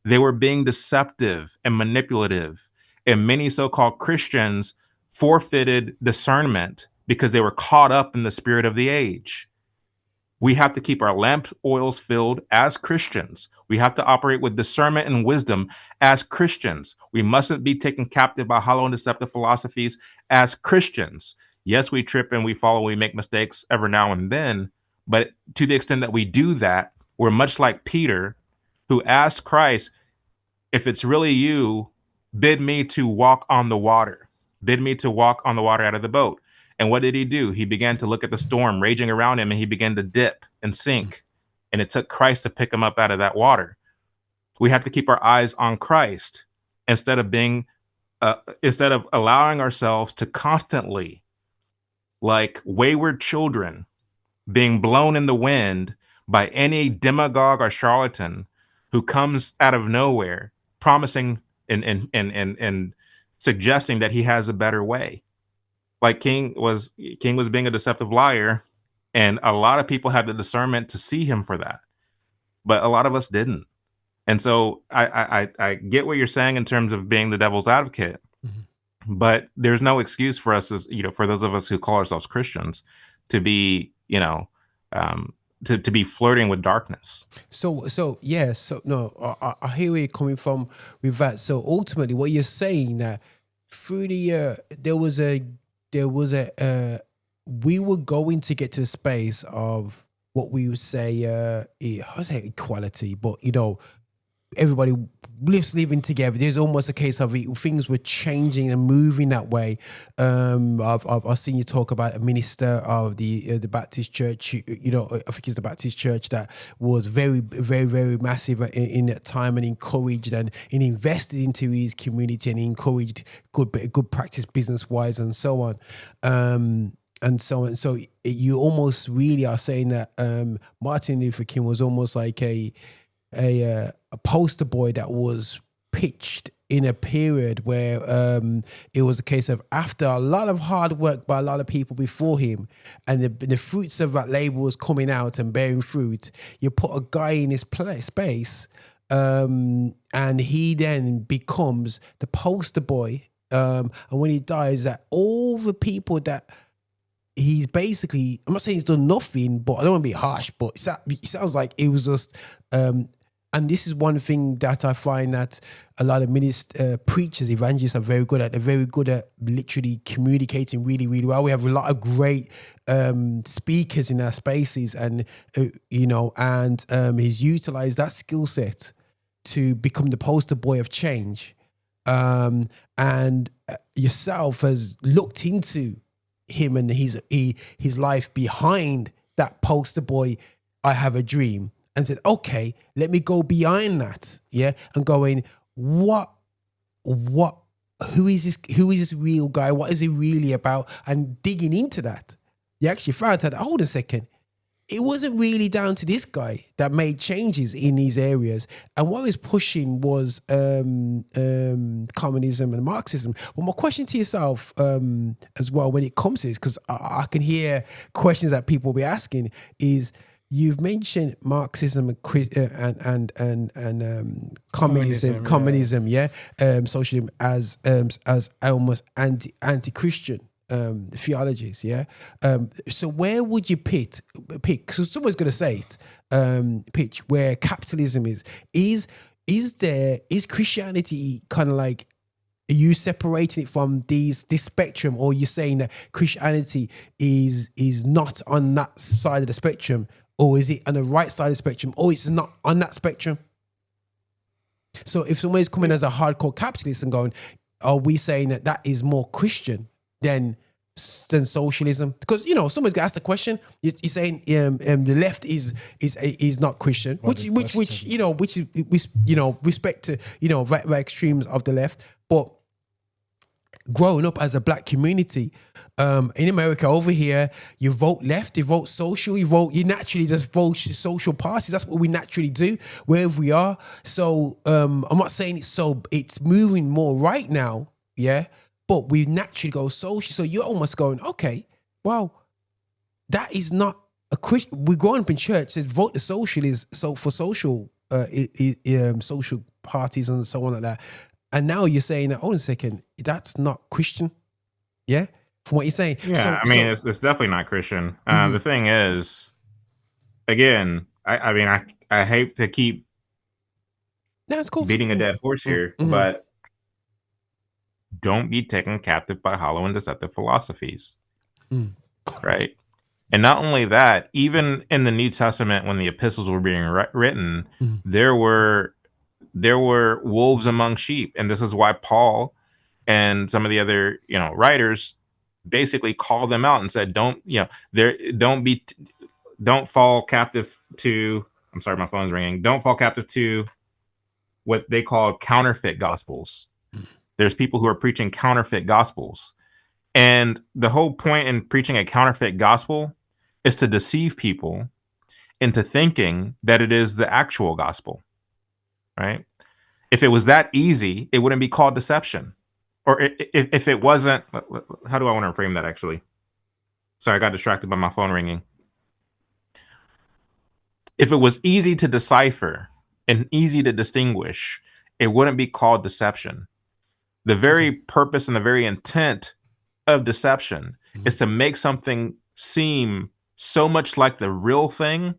They were being deceptive and manipulative, and many so-called Christians forfeited discernment because they were caught up in the spirit of the age. We have to keep our lamp oils filled as Christians. We have to operate with discernment and wisdom as Christians. We mustn't be taken captive by hollow and deceptive philosophies as Christians. Yes, we trip and we fall and we make mistakes every now and then, but to the extent that we do that, we're much like Peter, who asked Christ, if it's really you, bid me to walk on the water. Bid me to walk on the water out of the boat. And what did he do? He began to look at the storm raging around him, and he began to dip and sink. And it took Christ to pick him up out of that water. We have to keep our eyes on Christ instead of allowing ourselves to constantly, like wayward children, being blown in the wind by any demagogue or charlatan who comes out of nowhere promising and suggesting that he has a better way. Like King was being a deceptive liar, and a lot of people had the discernment to see him for that, but a lot of us didn't. And so I get what you're saying in terms of being the devil's advocate, but there's no excuse for us, as for those of us who call ourselves Christians, to be to be flirting with darkness. So no, I hear where you're coming from with that. So ultimately, what you're saying that through the year we were going to get to the space of what we would say, I say equality, but everybody living together. There's almost a case of things were changing and moving that way. I've seen you talk about a minister of the Baptist church. I think it's the Baptist church that was very, very, very massive in that time, and encouraged and invested into his community and encouraged good practice business wise and so on. And so on. So you almost really are saying that Martin Luther King was almost like a poster boy that was pitched in a period where it was a case of, after a lot of hard work by a lot of people before him, and the fruits of that labor was coming out and bearing fruit, you put a guy in his space, and he then becomes the poster boy. And when he dies, that all the people that he's basically, I'm not saying he's done nothing, but I don't want to be harsh, but it sounds like it was just, and this is one thing that I find that a lot of preachers, evangelists are very good at. They're very good at literally communicating really, really well. We have a lot of great speakers in our spaces, and he's utilized that skill set to become the poster boy of change. And yourself has looked into him and his life behind that poster boy, I have a dream, and said, okay, let me go behind that, and going, who is this real guy? What is he really about? And digging into that, you actually found out, hold a second, it wasn't really down to this guy that made changes in these areas. And what he was pushing was communism and Marxism. Well, my question to yourself as well, when it comes to this, because I can hear questions that people will be asking, is you've mentioned Marxism and communism, socialism as almost anti-Christian theologies, so where would you pick? Because someone's going to say it, pitch where capitalism is Christianity kind of like, are you separating it from this spectrum, or are you saying that Christianity is not on that side of the spectrum, or is it on the right side of the spectrum, or it's not on that spectrum? So if somebody's coming as a hardcore capitalist and going, are we saying that is more Christian than than socialism? Because someone's gonna ask the question. You're saying the left is not Christian, which respect to right extremes of the left, but growing up as a black community in America over here, you vote left, you vote social, you naturally just vote social parties. That's what we naturally do wherever we are. So I'm not saying it's moving more right now, yeah, but we naturally go social. So you're almost going, okay, well, that is not a Christian. We're growing up in church, says vote the socialists, so for social social parties and so on like that. And now you're saying, hold on a second, that's not Christian. Yeah? From what you're saying. Yeah, it's definitely not Christian. The thing is, again, I hate to keep beating a dead horse here, but don't be taken captive by hollow and deceptive philosophies. Right? And not only that, even in the New Testament, when the epistles were being written, there were wolves among sheep, and this is why Paul and some of the other writers basically called them out and said, don't fall captive to. I'm sorry, my phone's ringing. Don't fall captive to what they call counterfeit gospels. There's people who are preaching counterfeit gospels, and the whole point in preaching a counterfeit gospel is to deceive people into thinking that it is the actual gospel. Right? If it was that easy, it wouldn't be called deception. Or if it wasn't, how do I want to frame that actually? Sorry, I got distracted by my phone ringing. If it was easy to decipher and easy to distinguish, it wouldn't be called deception. The very purpose and the very intent of deception is to make something seem so much like the real thing,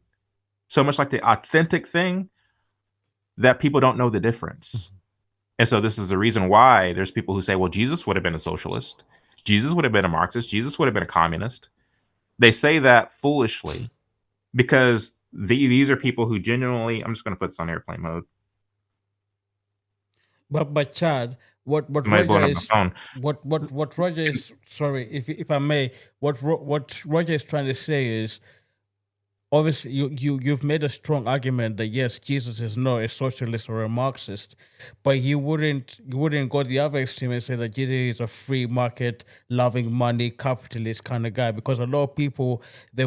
so much like the authentic thing, that people don't know the difference. And so this is the reason why there's people who say, well, Jesus would have been a socialist. Jesus would have been a Marxist. Jesus would have been a communist. They say that foolishly because these are people who genuinely, I'm just going to put this on airplane mode. But Chad, what Roger is, sorry, if I may, what Roger is trying to say is, obviously, you've made a strong argument that yes, Jesus is not a socialist or a Marxist, but you wouldn't go the other extreme and say that Jesus is a free market, loving money, capitalist kind of guy, because a lot of people they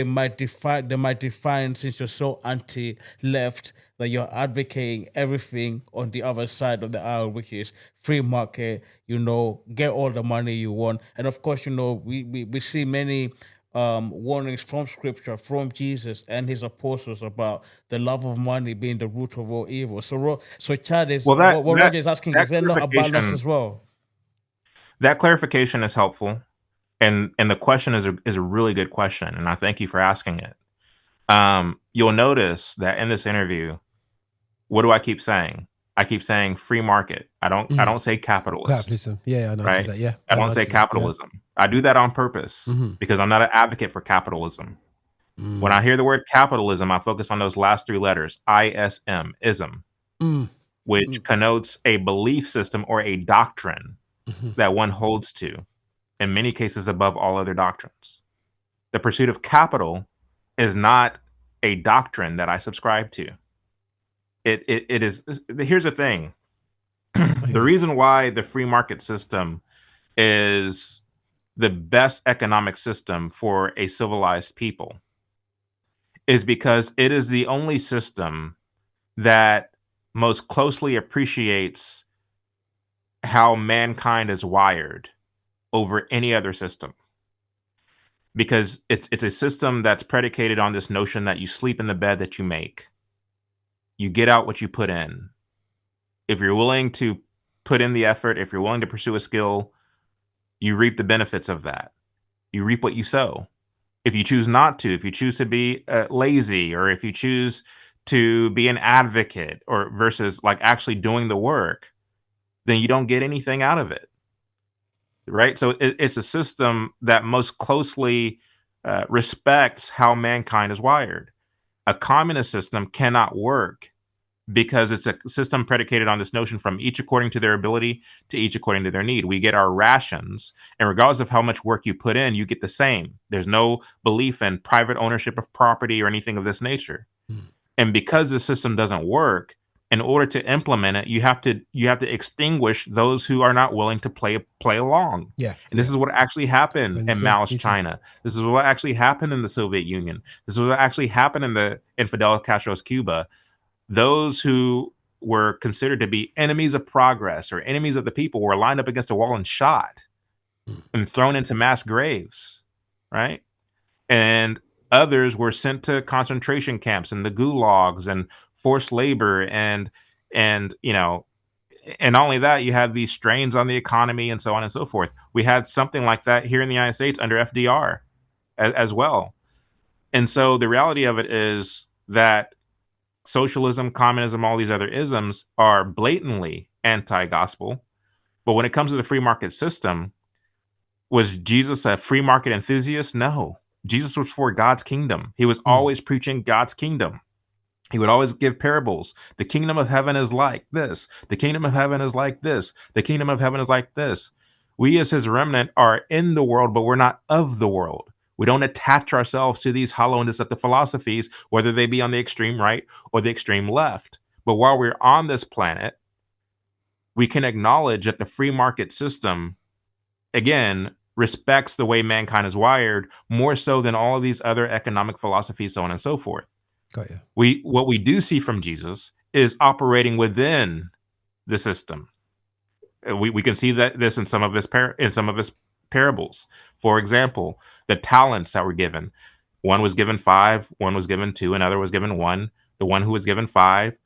might define, since you're so anti-left, that you're advocating everything on the other side of the aisle, which is free market, get all the money you want. And of course, we see many warnings from scripture, from Jesus and his apostles about the love of money being the root of all evil. So Chad is, what Roger is asking, is there not a balance as well? That clarification is helpful. And the question is a really good question. And I thank you for asking it. You'll notice that in this interview, what do I keep saying? I keep saying free market. I don't say capitalist. Capitalism. Yeah, I noticed that. Yeah. I don't say capitalism. Yeah. I do that on purpose because I'm not an advocate for capitalism. When I hear the word capitalism, I focus on those last three letters, ISM, ism, which connotes a belief system or a doctrine that one holds to, in many cases above all other doctrines. The pursuit of capital is not a doctrine that I subscribe to. It is. Here's the thing. The reason why the free market system is the best economic system for a civilized people is because it is the only system that most closely appreciates how mankind is wired over any other system. Because it's a system that's predicated on this notion that you sleep in the bed that you make. You get out what you put in. If you're willing to put in the effort, if you're willing to pursue a skill, you reap the benefits of that. You reap what you sow. If you choose not to, if you choose to be lazy, or if you choose to be an advocate, or versus like actually doing the work, then you don't get anything out of it. Right? So it's a system that most closely respects how mankind is wired. A communist system cannot work because it's a system predicated on this notion from each according to their ability to each according to their need. We get our rations, and regardless of how much work you put in, you get the same. There's no belief in private ownership of property or anything of this nature. And because the system doesn't work, in order to implement it, you have to extinguish those who are not willing to play along. Yeah. And this is what actually happened in Mao's it's China. This is what actually happened in the Soviet Union. This is what actually happened in Fidel Castro's Cuba. Those who were considered to be enemies of progress or enemies of the people were lined up against a wall and shot and thrown into mass graves, right? And others were sent to concentration camps and the gulags and forced labor and you know, and not only that, you had these strains on the economy and so on and so forth. We had something like that here in the United States under FDR as well. And so the reality of it is that socialism, communism, all these other isms are blatantly anti-gospel. But when it comes to the free market system, was Jesus a free market enthusiast? No. Jesus was for God's kingdom. He was always preaching God's kingdom. He would always give parables. The kingdom of heaven is like this. The kingdom of heaven is like this. The kingdom of heaven is like this. We as his remnant are in the world, but we're not of the world. We don't attach ourselves to these hollow and deceptive philosophies, whether they be on the extreme right or the extreme left. But while we're on this planet, we can acknowledge that the free market system, again, respects the way mankind is wired more so than all of these other economic philosophies, so on and so forth. Got you. What we do see from Jesus is operating within the system. We can see that this in some of his parables. For example, the talents that were given. One was given 5, one was given 2, another was given 1. The one who was given 5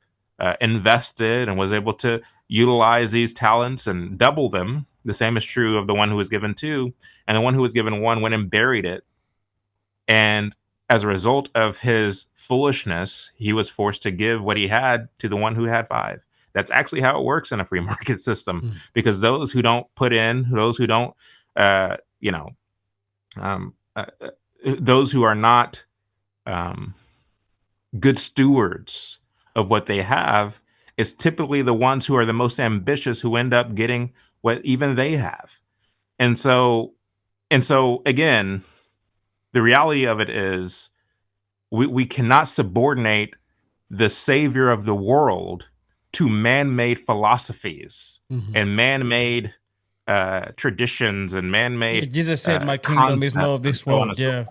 invested and was able to utilize these talents and double them. The same is true of the one who was given 2, and the one who was given 1 went and buried it. And as a result of his foolishness, he was forced to give what he had to the one who had 5. That's actually how it works in a free market system, because those who don't put in, those who don't, those who are not good stewards of what they have, is typically the ones who are the most ambitious who end up getting what even they have. And so again, the reality of it is we cannot subordinate the savior of the world to man-made philosophies and man-made traditions and man-made Jesus said, my kingdom is not of this world. Yeah.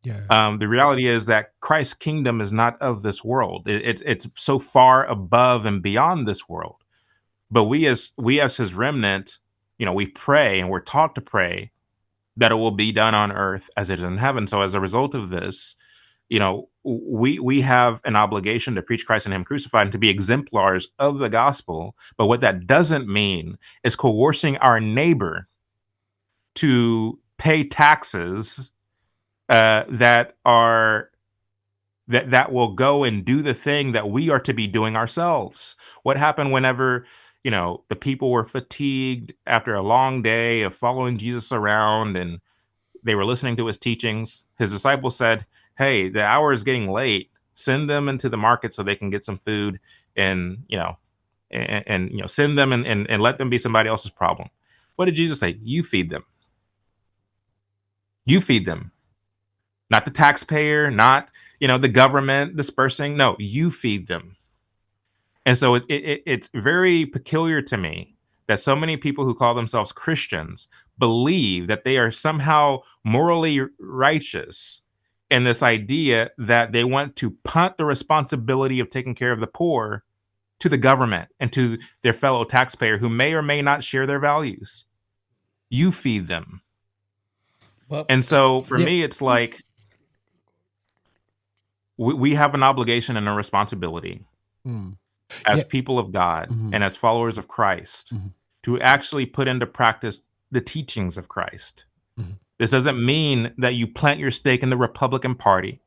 The reality is that Christ's kingdom is not of this world. It's so far above and beyond this world. But we as his remnant, we pray, and we're taught to pray that it will be done on earth as it is in heaven. So as a result of this, we have an obligation to preach Christ and him crucified and to be exemplars of the gospel. But what that doesn't mean is coercing our neighbor to pay taxes that will go and do the thing that we are to be doing ourselves. What happened whenever the people were fatigued after a long day of following Jesus around and they were listening to his teachings? His disciples said, hey, the hour is getting late. Send them into the market so they can get some food and send them and let them be somebody else's problem. What did Jesus say? You feed them. You feed them. Not the taxpayer, not, the government dispersing. No, you feed them. And so it's very peculiar to me that so many people who call themselves Christians believe that they are somehow morally righteous in this idea that they want to punt the responsibility of taking care of the poor to the government and to their fellow taxpayer who may or may not share their values. You feed them. Well, and so for me, it's like we have an obligation and a responsibility as people of God and as followers of Christ to actually put into practice the teachings of Christ. This doesn't mean that you plant your stake in the Republican Party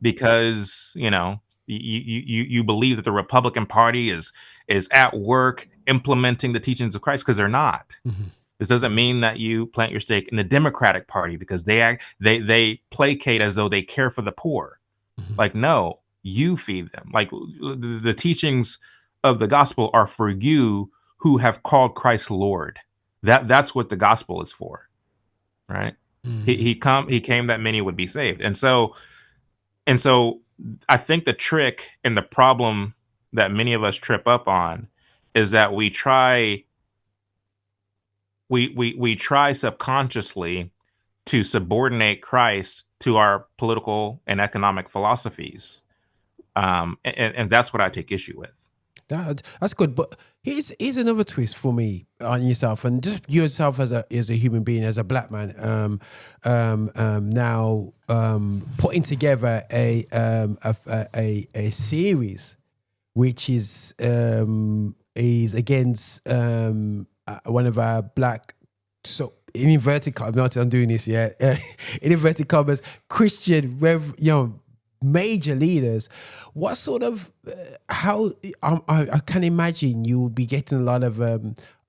because, you believe that the Republican Party is at work implementing the teachings of Christ, because they're not. This doesn't mean that you plant your stake in the Democratic Party because they placate as though they care for the poor. Like, no, you feed them. Like the teachings of the gospel are for you who have called Christ Lord. That's what the gospel is for, right? He came that many would be saved. And so I think the trick and the problem that many of us trip up on is that we try subconsciously to subordinate Christ to our political and economic philosophies. And that's what I take issue with. That's good, but here's another twist for me on yourself and just yourself as a human being, as a black man. Now putting together a series which is against one of our black, so in inverted commas, I'm doing this, yeah, in inverted commas, Christian major leaders. What sort of how I can imagine you will be getting a lot of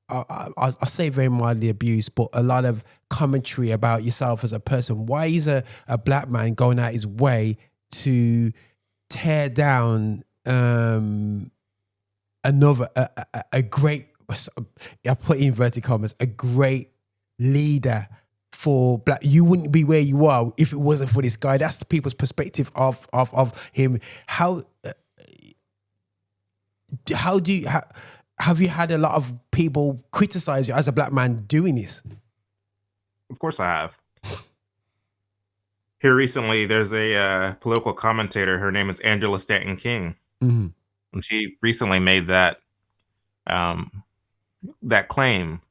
I'll say very mildly abuse, but a lot of commentary about yourself as a person. Why is a black man going out his way to tear down another a great, I put in inverted commas, a great leader for black? You wouldn't be where you are if it wasn't for this guy. That's the people's perspective of him. How do you have you had a lot of people criticize you as a black man doing this? Of course I have. Here recently, there's a political commentator. Her name is Angela Stanton King. Mm-hmm. And she recently made that claim.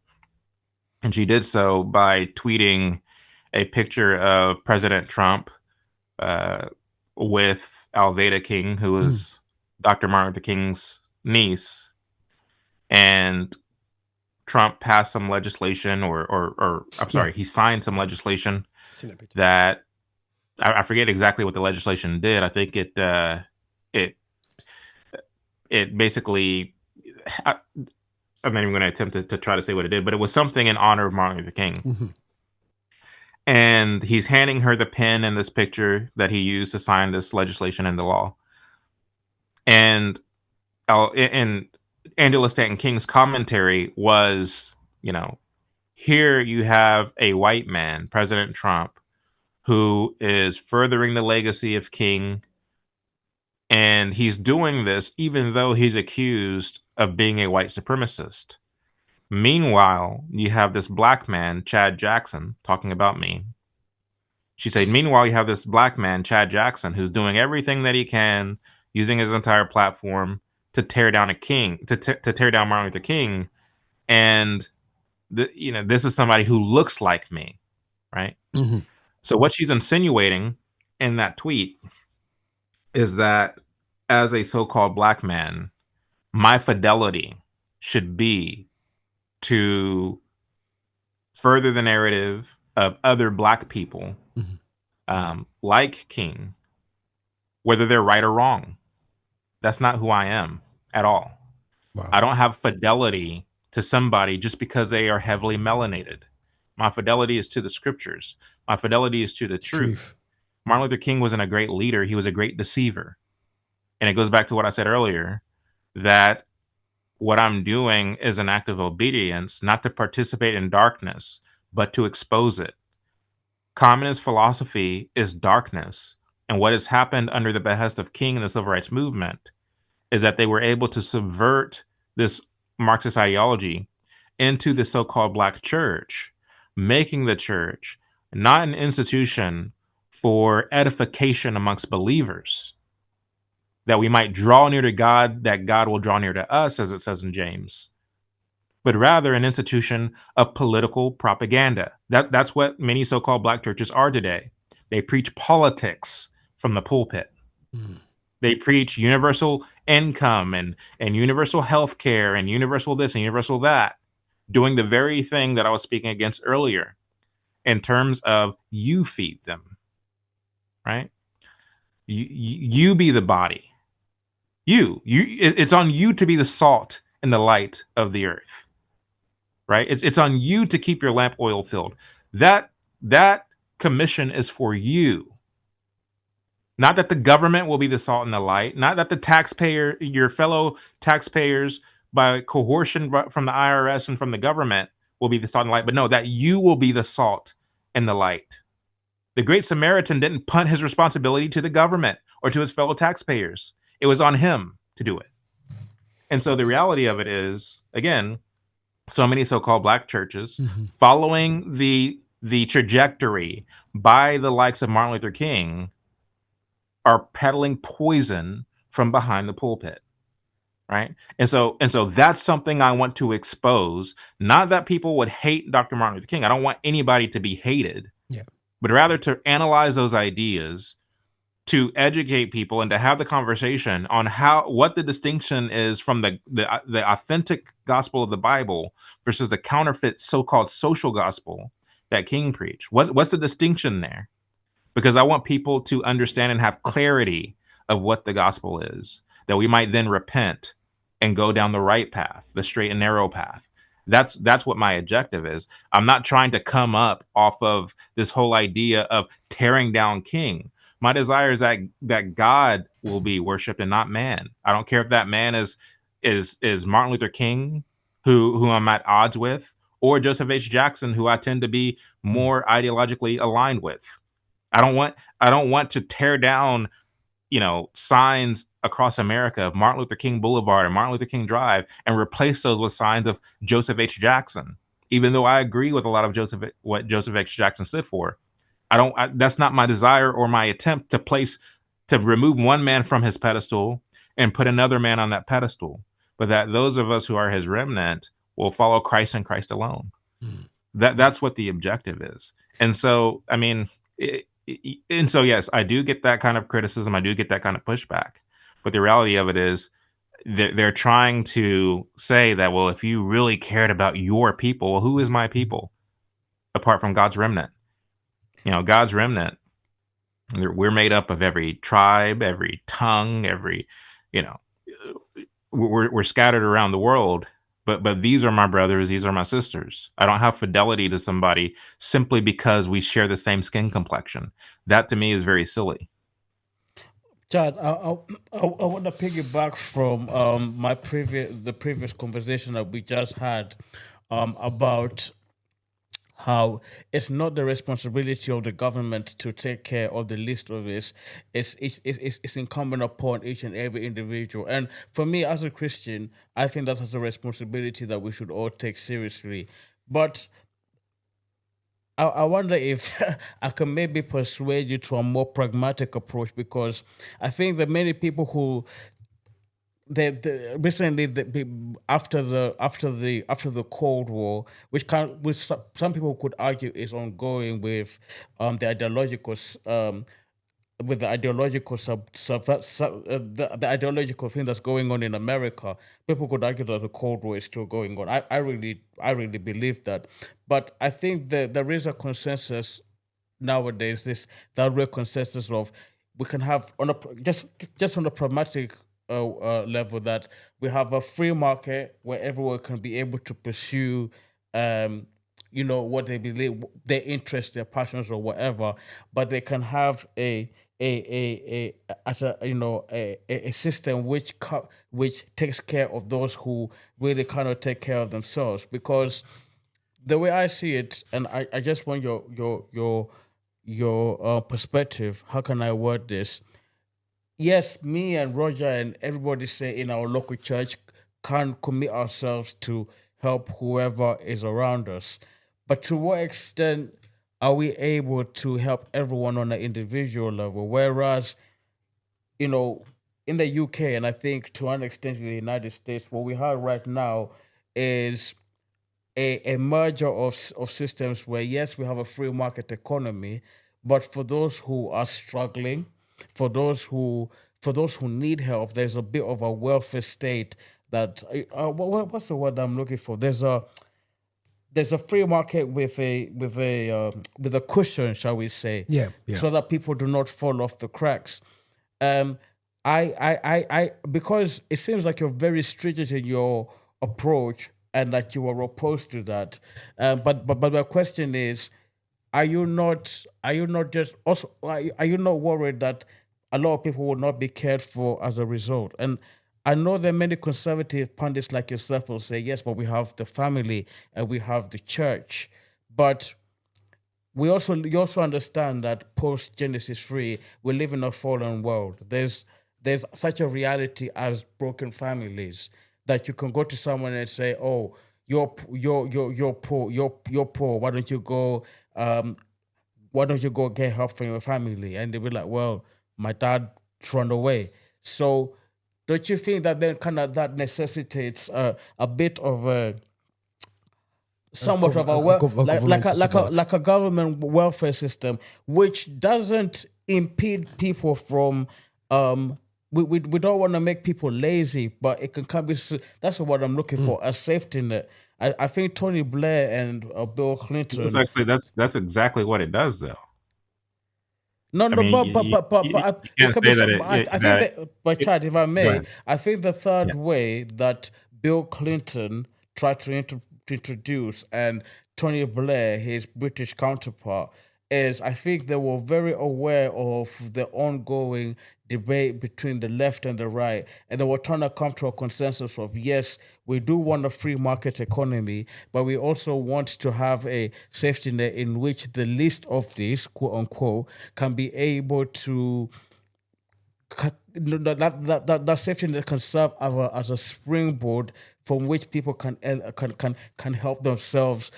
And she did so by tweeting a picture of President Trump with Alveda King, who is Dr. Martin Luther King's niece. And Trump passed some legislation, or I'm sorry, he signed some legislation that I forget exactly what the legislation did. I think it basically, I'm not even going to attempt to try to say what it did, but it was something in honor of Martin Luther King. Mm-hmm. And he's handing her the pen in this picture that he used to sign this legislation into law. And Angela Stanton King's commentary was, here you have a white man, President Trump, who is furthering the legacy of King. And he's doing this even though he's accused of being a white supremacist. Meanwhile, you have this black man, Chad Jackson, talking about me. She said, meanwhile, you have this black man, Chad Jackson, who's doing everything that he can, using his entire platform to tear down a king, to tear down Martin Luther King. And, this is somebody who looks like me, right? Mm-hmm. So what she's insinuating in that tweet is that as a so-called black man, my fidelity should be to further the narrative of other black people, like King, whether they're right or wrong. That's not who I am at all. Wow. I don't have fidelity to somebody just because they are heavily melanated. My fidelity is to the scriptures. My fidelity is to the truth. Martin Luther King wasn't a great leader. He was a great deceiver. And it goes back to what I said earlier, that what I'm doing is an act of obedience, not to participate in darkness, but to expose it. Communist philosophy is darkness. And what has happened under the behest of King and the Civil Rights Movement is that they were able to subvert this Marxist ideology into the so-called black church, making the church not an institution for edification amongst believers, that we might draw near to God, that God will draw near to us, as it says in James, but rather an institution of political propaganda. That's what many so-called black churches are today. They preach politics from the pulpit. They preach universal income and universal health care and universal this and universal that, doing the very thing that I was speaking against earlier in terms of you feed them, right? You be the body. It's on you to be the salt and the light of the earth, right? It's on you to keep your lamp oil filled. That commission is for you, Not that the government will be the salt and the light, not that the taxpayer, your fellow taxpayers by coercion from the IRS and from the government will be the salt and the light, but no, that you will be the salt and the light. The Great Samaritan didn't punt his responsibility to the government or to his fellow taxpayers. It was on him to do it. And so the reality of it is, again, so many so-called black churches following the trajectory by the likes of Martin Luther King are peddling poison from behind the pulpit, right? And so that's something I want to expose. Not that people would hate Dr. Martin Luther King. I don't want anybody to be hated, but rather to analyze those ideas, to educate people, and to have the conversation on what the distinction is from the authentic gospel of the Bible versus the counterfeit so-called social gospel that King preached. What's the distinction there? Because I want people to understand and have clarity of what the gospel is, that we might then repent and go down the right path, the straight and narrow path. That's what my objective is. I'm not trying to come up off of this whole idea of tearing down King. My desire is that God will be worshipped and not man. I don't care if that man is Martin Luther King, who I'm at odds with, or Joseph H. Jackson, who I tend to be more ideologically aligned with. I don't want to tear down, signs across America of Martin Luther King Boulevard and Martin Luther King Drive and replace those with signs of Joseph H. Jackson. Even though I agree with a lot of what Joseph H. Jackson stood for, that's not my desire or my attempt to remove one man from his pedestal and put another man on that pedestal, but that those of us who are his remnant will follow Christ and Christ alone. That's what the objective is. And so, I mean, yes, I do get that kind of criticism. I do get that kind of pushback. But the reality of it is they're trying to say that, well, if you really cared about your people, well, who is my people apart from God's remnant? God's remnant, we're made up of every tribe, every tongue, we're scattered around the world. But these are my brothers, these are my sisters. I don't have fidelity to somebody simply because we share the same skin complexion. That to me is very silly. Chad, I want to piggyback from the previous conversation that we just had about how it's not the responsibility of the government to take care of the least of this. It's incumbent upon each and every individual. And for me, as a Christian, I think that's a responsibility that we should all take seriously. But I wonder if I can maybe persuade you to a more pragmatic approach, because I think that many people who recently after the Cold War, which some people could argue is ongoing with the ideological the ideological thing that's going on in America. People could argue that the Cold War is still going on. I really believe that, but I think that there is a consensus nowadays. That real consensus of we can have just on a pragmatic level, that we have a free market where everyone can be able to pursue what they believe, their interests, their passions, or whatever, but they can have a system which takes care of those who really cannot take care of themselves. Because the way I see it, and I just want your perspective. How can I word this? Yes, me and Roger and everybody say in our local church can commit ourselves to help whoever is around us. But to what extent are we able to help everyone on an individual level? Whereas, in the UK, and I think to an extent in the United States, what we have right now is a merger of systems where, yes, we have a free market economy, but for those who are struggling, for those who need help, there's a bit of a welfare state that what's the word I'm looking for? There's a free market with a cushion, shall we say? Yeah. So that people do not fall off the cracks. I because it seems like you're very stringent in your approach and that you are opposed to that. But my question is, are you not worried that a lot of people will not be cared for as a result. And I know that many conservative pundits like yourself will say, yes, but we have the family and we have the church. But you also understand that post Genesis 3, we live in a fallen world. There's such a reality as broken families that you can go to someone and say, oh, you're poor, you're poor. Why don't you go get help from your family? And they'll be like, well, my dad run away. So don't you think that then kind of that necessitates a bit of a somewhat of a government welfare system, which doesn't impede people from we don't want to make people lazy, but it can be. That's what I'm looking for, a safety net. I think Tony Blair and Bill Clinton. That's exactly what it does, though. No, but Chad, if I may, I think the third way that Bill Clinton tried to introduce and Tony Blair, his British counterpart, is I think they were very aware of the ongoing debate between the left and the right, and they were trying to come to a consensus of, yes, we do want a free market economy, but we also want to have a safety net in which the least of these, quote unquote, can be able to that safety net can serve as a springboard from which people can help themselves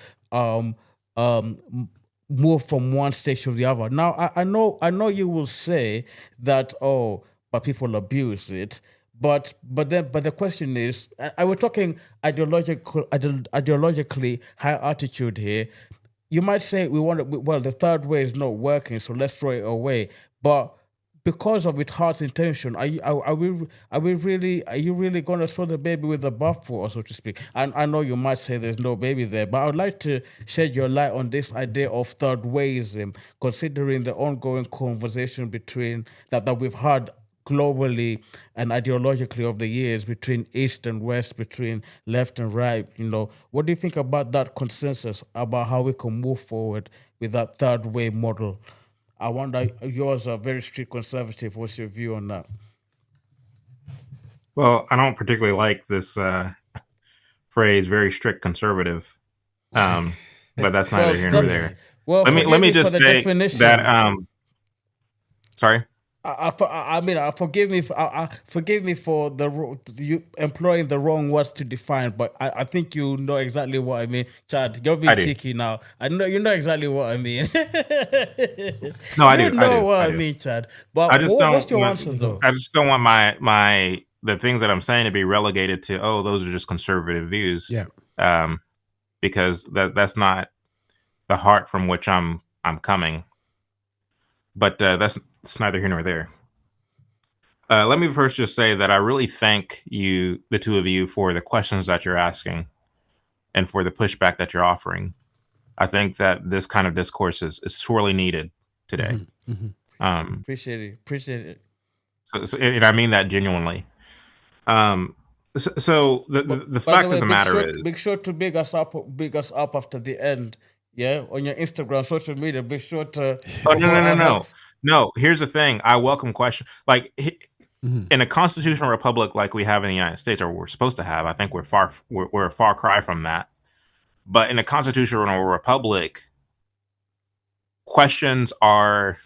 move from one stage to the other. Now, I know you will say that, oh, but people abuse it. But the question is, I we're talking ideologically high attitude here. You might say the third way is not working, so let's throw it away. But because of its heart's intention, are you really going to throw the baby with the bathwater, so to speak? And I know you might say there's no baby there, but I would like to shed your light on this idea of third wayism, considering the ongoing conversation between that we've had globally and ideologically over the years between East and West, between left and right. What do you think about that consensus about how we can move forward with that third way model? I wonder, yours are very strict conservative. What's your view on that? Well, I don't particularly like this phrase, very strict conservative, but that's neither here nor there. Well, let me just say that. Sorry. Forgive me for you employing the wrong words to define, but I think you know exactly what I mean. Chad, you're being cheeky now. I know you know exactly what I mean. No, I do. You know what I mean, Chad. But what's your answer though? I just don't want the things that I'm saying to be relegated to, oh, those are just conservative views. Yeah. Because that's not the heart from which I'm coming. But that's neither here nor there. Let me first just say that I really thank you, the two of you, for the questions that you're asking and for the pushback that you're offering. I think that this kind of discourse is sorely needed today. Mm-hmm. Appreciate it. So, and I mean that genuinely. So the fact of the matter is, make sure to big us up after the end. Yeah, on your Instagram, social media, be sure to. Oh, no. Here's the thing. I welcome questions. Like in a constitutional republic like we have in the United States, or we're supposed to have, I think we're a far cry from that. But in a constitutional republic, questions are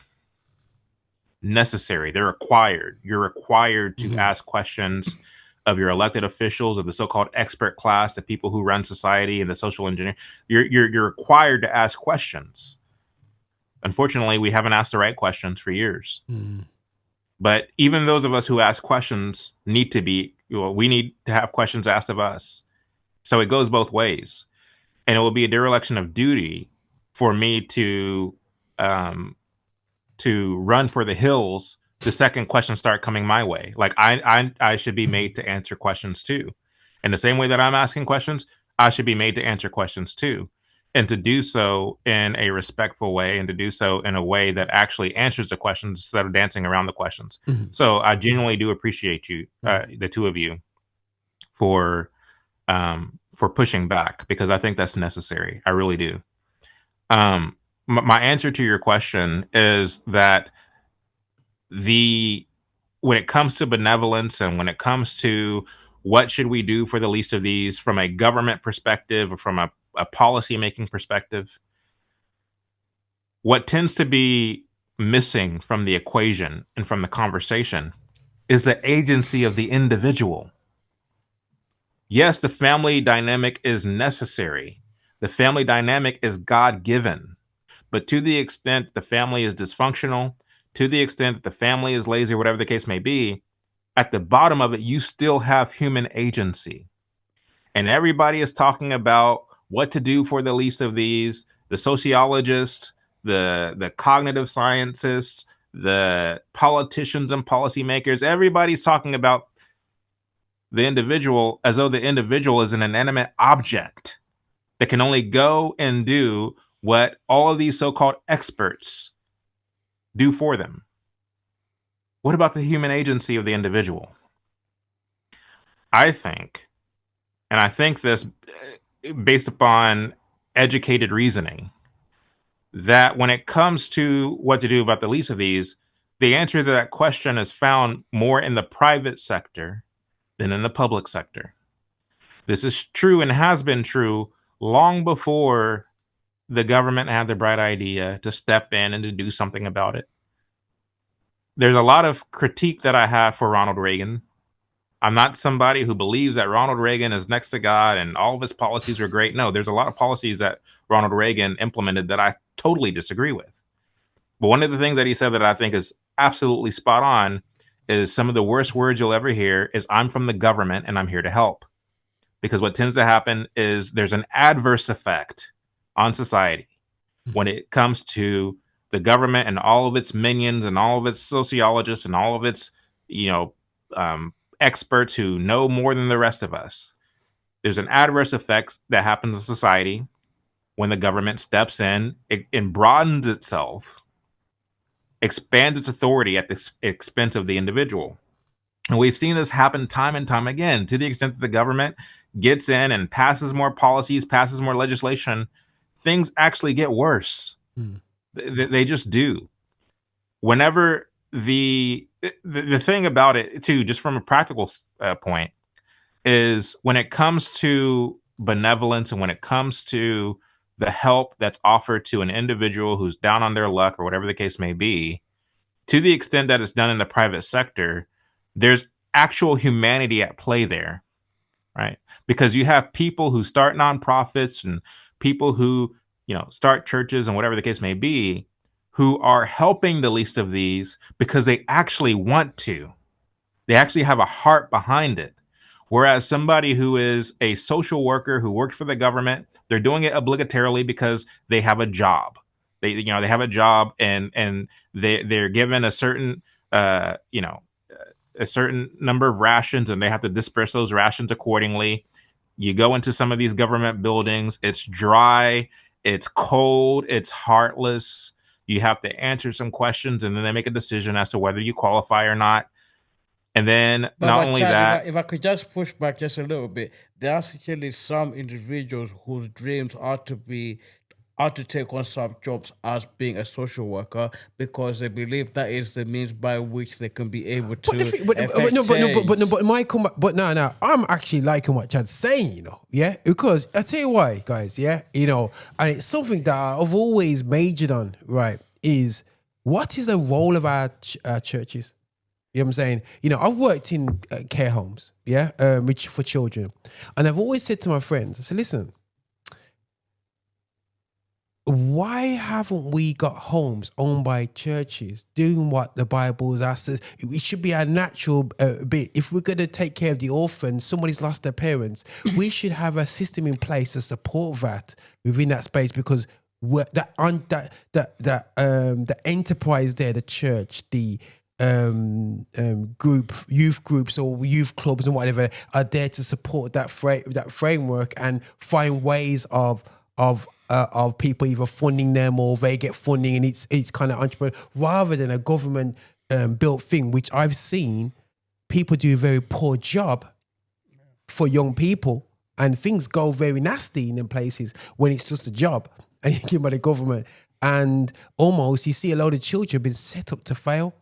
necessary. They're required. You're required to ask questions of your elected officials, of the so-called expert class, the people who run society and the social engineer. You're required to ask questions. Unfortunately, we haven't asked the right questions for years. But even those of us who ask questions we need to have questions asked of us. So it goes both ways. And it will be a dereliction of duty for me to run for the hills the second questions start coming my way. Like I should be made to answer questions too. In the same way that I'm asking questions, I should be made to answer questions too. And to do so in a respectful way, and to do so in a way that actually answers the questions instead of dancing around the questions. So I genuinely do appreciate you, the two of you, for pushing back, because I think that's necessary. I really do. My answer to your question is that when it comes to benevolence and when it comes to what should we do for the least of these from a government perspective or from a policy making perspective, what tends to be missing from the equation and from the conversation is the agency of the individual. Yes, the family dynamic is necessary. The family dynamic is God-given. But to the extent the family is dysfunctional, to the extent that the family is lazy, or whatever the case may be, at the bottom of it, you still have human agency. And everybody is talking about what to do for the least of these. The sociologists, the cognitive scientists, the politicians and policymakers, everybody's talking about the individual as though the individual is an inanimate object that can only go and do what all of these so-called experts do for them. What about the human agency of the individual? I think this based upon educated reasoning, that when it comes to what to do about the least of these, the answer to that question is found more in the private sector than in the public sector. This is true and has been true long before the government had the bright idea to step in and to do something about it. There's a lot of critique that I have for Ronald Reagan. I'm not somebody who believes that Ronald Reagan is next to God and all of his policies are great. No, there's a lot of policies that Ronald Reagan implemented that I totally disagree with. But one of the things that he said that I think is absolutely spot on is some of the worst words you'll ever hear is "I'm from the government and I'm here to help." Because what tends to happen is there's an adverse effect on society when it comes to the government and all of its minions and all of its sociologists and all of its, experts who know more than the rest of us. There's an adverse effect that happens in society when the government steps in and broadens itself, expands its authority at the expense of the individual. And we've seen this happen time and time again. To the extent that the government gets in and passes more policies, passes more legislation, things actually get worse. They just do. Whenever the thing about it too, just from a practical point, is when it comes to benevolence and when it comes to the help that's offered to an individual who's down on their luck or whatever the case may be, to the extent that it's done in the private sector, there's actual humanity at play there, right? Because you have people who start nonprofits and people who, start churches and whatever the case may be, who are helping the least of these because they actually want to. They actually have a heart behind it. Whereas somebody who is a social worker who works for the government, they're doing it obligatorily because they have a job. They have a job and they're given a certain, a certain number of rations and they have to disperse those rations accordingly. You go into some of these government buildings, it's dry, it's cold, it's heartless. You have to answer some questions and then they make a decision as to whether you qualify or not. And then if I could just push back just a little bit, there are actually some individuals whose dreams are to take on some jobs as being a social worker because they believe that is the means by which they can be able to. But I'm actually liking what Chad's saying, because I tell you why, guys, and it's something that I've always majored on, right? Is what is the role of our churches? You know what I'm saying? I've worked in care homes, which for children, and I've always said to my friends, I said, listen, why haven't we got homes owned by churches doing what the Bible asks us? It should be a natural bit. If we're going to take care of the orphans, somebody's lost their parents, we should have a system in place to support that within that space, because the enterprise there, the church, the youth groups or youth clubs and whatever are there to support that framework and find ways of people either funding them or they get funding, and it's kind of entrepreneur rather than a government built thing, which I've seen people do a very poor job for young people, and things go very nasty in them places when it's just a job and you give by the government, and almost you see a lot of children have been set up to fail.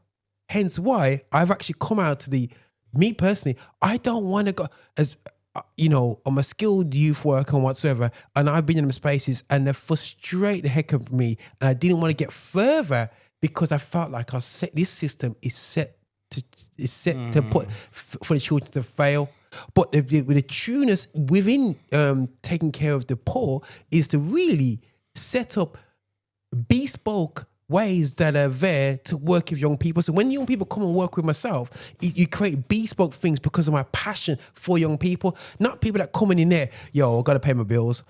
Hence why I've actually come out to me personally, I don't want to go as, I'm a skilled youth worker and whatsoever, and I've been in them spaces and they frustrate the heck of me, and I didn't want to get further because I felt like this system is set to put for the children to fail. But with the trueness within taking care of the poor is to really set up bespoke ways that are there to work with young people. So when young people come and work with myself, you create bespoke things because of my passion for young people, not people that coming in there, I got to pay my bills.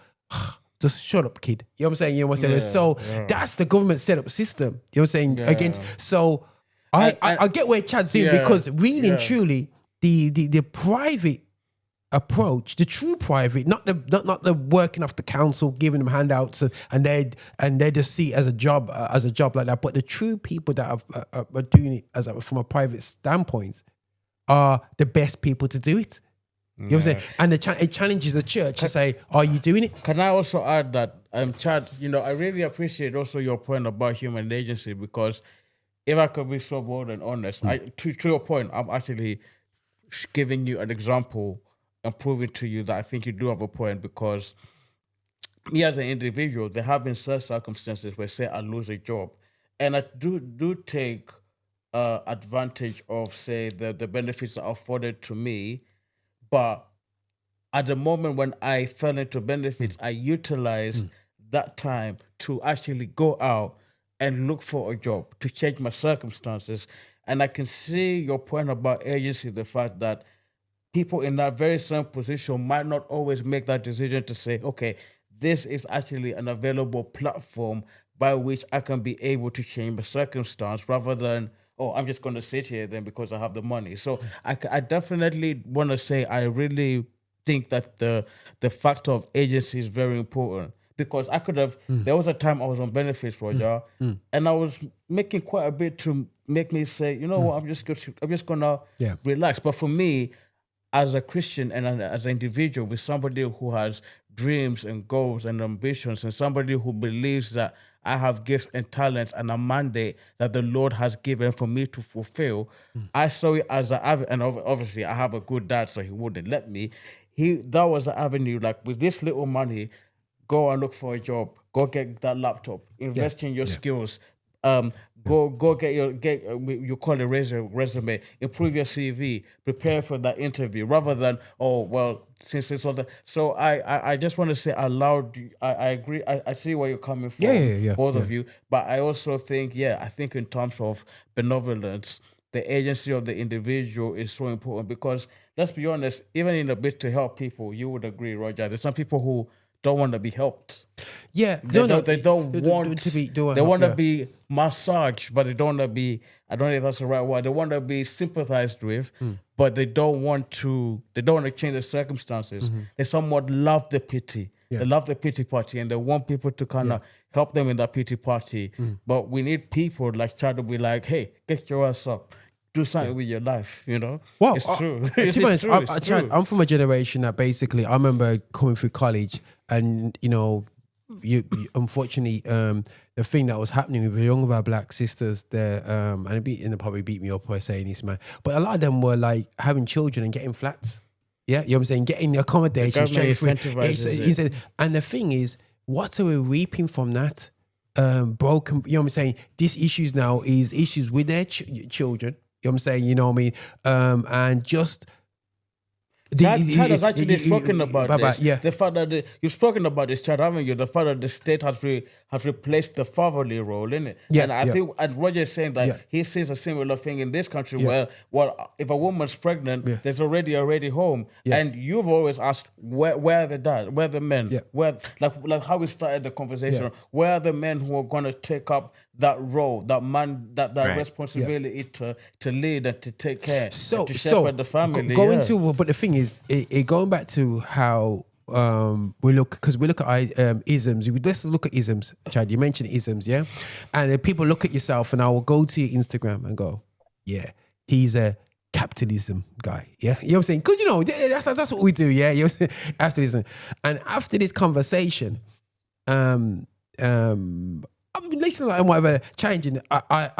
Just shut up, kid. You know what I'm saying? You know what I'm saying? That's the government set up system. You know what I'm saying? Against. So I get where Chad's in, because really and truly, the private approach, the true private, not the working off the council, giving them handouts and they just see it as a job like that. But the true people that are doing it from a private standpoint are the best people to do it. You know what I'm saying? And it challenges the church to say, are you doing it? Can I also add that, Chad, I really appreciate also your point about human agency, because if I could be so bold and honest, to your point, I'm actually giving you an example and proving to you that I think you do have a point, because me as an individual, there have been such circumstances where, say, I lose a job, and I do take advantage of, say, the benefits that are afforded to me, but at the moment when I fell into benefits, I utilized that time to actually go out and look for a job, to change my circumstances. And I can see your point about agency, the fact that people in that very same position might not always make that decision to say, okay, this is actually an available platform by which I can be able to change my circumstance, rather than, I'm just going to sit here then because I have the money. So I definitely want to say I really think that the factor of agency is very important, because I could have, there was a time I was on benefits, Roger, and I was making quite a bit to make me say, you know what, I'm just going to relax. But for me, as a Christian and as an individual, with somebody who has dreams and goals and ambitions, and somebody who believes that I have gifts and talents and a mandate that the Lord has given for me to fulfill, I saw it as and obviously I have a good dad, so he wouldn't let me. That was the avenue, like, with this little money, go and look for a job, go get that laptop, invest in your skills, go get you call it resume, improve your CV, prepare for that interview, rather than, since it's all that. So I just want to say aloud, I agree, I see where you're coming from, both of you, but I also think, I think in terms of benevolence, the agency of the individual is so important, because let's be honest, even in a bit to help people, you would agree, Roger, there's some people who don't want to be helped. They want to be massaged, but they don't want to be, I don't know if that's the right word, they want to be sympathized with, but they don't want to change the circumstances. They somewhat love the pity. They love the pity party, and they want people to kind of help them in that pity party. But we need people like Chad to be like, hey, get your ass up. Do something with your life, Well, it's true. Chad, I'm from a generation that basically, I remember coming through college, and you unfortunately, the thing that was happening with the young of our black sisters there, and they probably beat me up by saying this, man, but a lot of them were like having children and getting flats. Yeah, you know what I'm saying? Getting the accommodation straight through. And the thing is, what are we reaping from that? Broken, you know what I'm saying? These issues now is issues with their children. You know what I'm saying? You know what I mean? And just... Chad has actually spoken about this. The fact that you've spoken about this, Chad, haven't you? The fact that the state has replaced the fatherly role, innit? And I think, and Roger is saying that he sees a similar thing in this country where, if a woman's pregnant, there's already home. And you've always asked, where are the dads? Where are the men? Where, like how we started the conversation, where are the men who are going to take up that role, that man, that responsibility to lead and to take care, and to shepherd the family? But the thing is, going back to how we look at isms. Let's look at isms, Chad. You mentioned isms, yeah? And then people look at yourself, and I will go to your Instagram and go, he's a capitalism guy, yeah? You know what I'm saying? Because, that's what we do, yeah? You know what I'm saying? Capitalism. And after this conversation, I'm listening and whatever, changing. I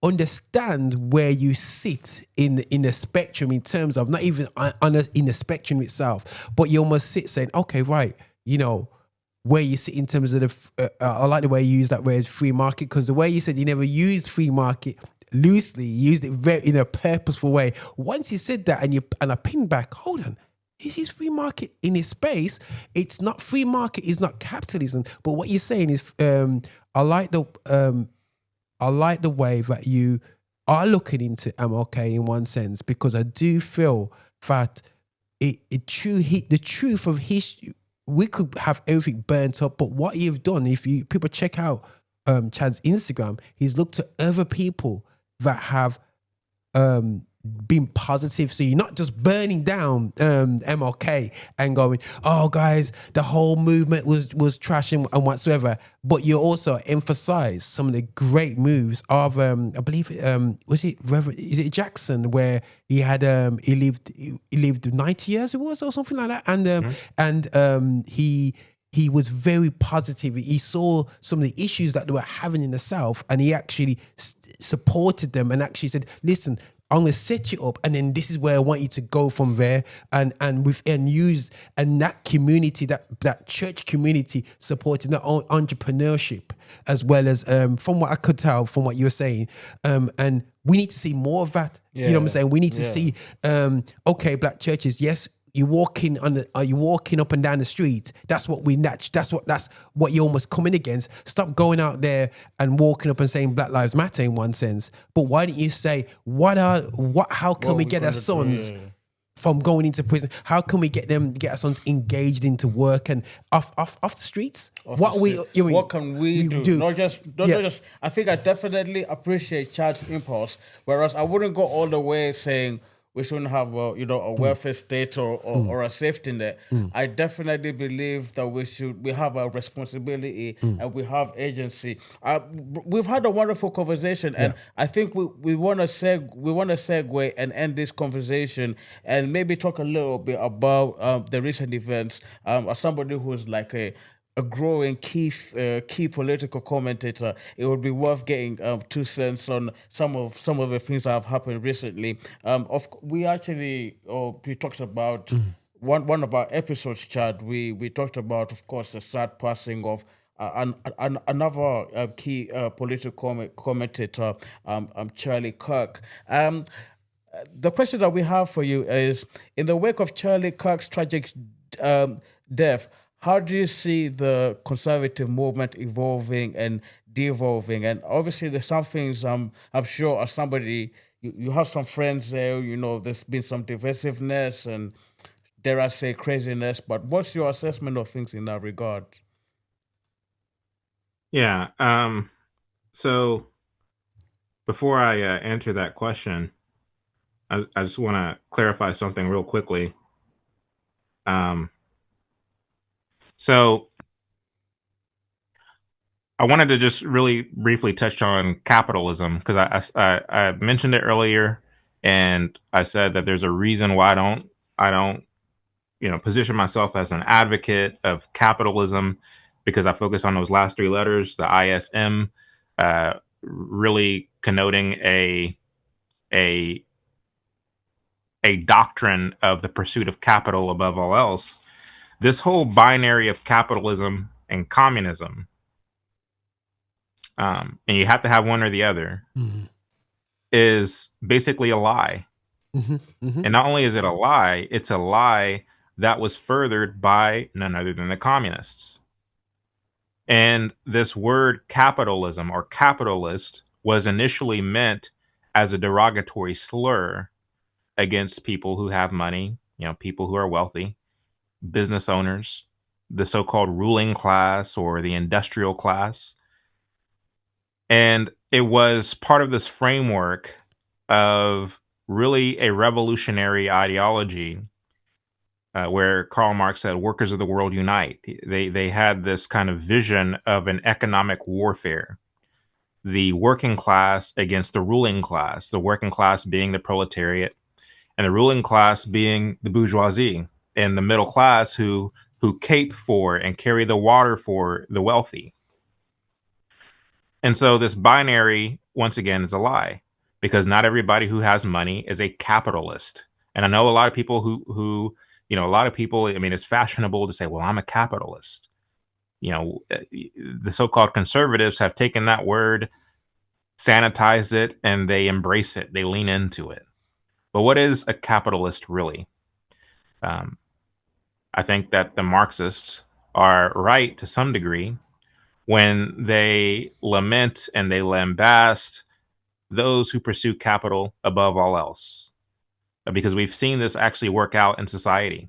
understand where you sit in the spectrum in terms of not even in the spectrum itself, but you almost sit saying, okay, right, you know, where you sit in terms of I like the way you use that word free market, because the way you said you never used free market loosely, you used it very in a purposeful way. Once you said that and I pinned back, hold on, this is free market in its space. It's not free market, is not capitalism. But what you're saying is, I like the way that you are looking into MLK in one sense, because I do feel that the truth of history, we could have everything burnt up, but what you've done, if you people check out Chad's Instagram, he's looked at other people that have been positive. So you're not just burning down MLK and going, oh guys, the whole movement was trash and whatsoever, but you also emphasize some of the great moves of I believe is it Jackson, where he had he lived 90 years it was, or something like that, and he was very positive. He saw some of the issues that they were having in the South, and he actually supported them and actually said, listen, I'm going to set you up, and then this is where I want you to go from there. And that community, that church community supported not only entrepreneurship as well as, from what I could tell, from what you were saying. And we need to see more of that. Yeah. You know what I'm saying? We need to see, okay, black churches, yes, you're walking up and down the street. That's what that's what you're almost coming against. Stop going out there and walking up and saying Black Lives Matter in one sense. But why don't you say how can we get our sons from going into prison? How can we get our sons engaged into work and off the streets? What can we do? Not just. I think I definitely appreciate Chad's impulse. Whereas I wouldn't go all the way saying we shouldn't have a welfare state or a safety net. I definitely believe that we have a responsibility and we have agency. We've had a wonderful conversation, and I think we want to segue and end this conversation and maybe talk a little bit about the recent events. As somebody who's like a growing key political commentator, it would be worth getting 2 cents on some of the things that have happened recently. We talked about one of our episodes, Chad. We talked about, of course, the sad passing of another key political commentator, Charlie Kirk. The question that we have for you is, in the wake of Charlie Kirk's tragic death, how do you see the conservative movement evolving and devolving? And obviously, there's some things I'm sure, as somebody, you have some friends there. There's been some divisiveness and, dare I say, craziness. But what's your assessment of things in that regard? Yeah. So before I answer that question, I just want to clarify something real quickly. So I wanted to just really briefly touch on capitalism, because I mentioned it earlier, and I said that there's a reason why I don't position myself as an advocate of capitalism, because I focus on those last 3 letters, the ISM, really connoting a doctrine of the pursuit of capital above all else. This whole binary of capitalism and communism, and you have to have one or the other, is basically a lie. And not only is it a lie, it's a lie that was furthered by none other than the communists. And this word capitalism or capitalist was initially meant as a derogatory slur against people who have money, people who are wealthy, business owners, the so-called ruling class or the industrial class. And it was part of this framework of really a revolutionary ideology, where Karl Marx said, workers of the world unite. They had this kind of vision of an economic warfare, the working class against the ruling class, the working class being the proletariat, and the ruling class being the bourgeoisie, and the middle class who cape for and carry the water for the wealthy. And so this binary, once again, is a lie, because not everybody who has money is a capitalist. And I know a lot of people who a lot of people, I mean, it's fashionable to say, well, I'm a capitalist. The so-called conservatives have taken that word, sanitized it, and they embrace it. They lean into it. But what is a capitalist really? I think that the Marxists are right to some degree when they lament and they lambast those who pursue capital above all else, because we've seen this actually work out in society.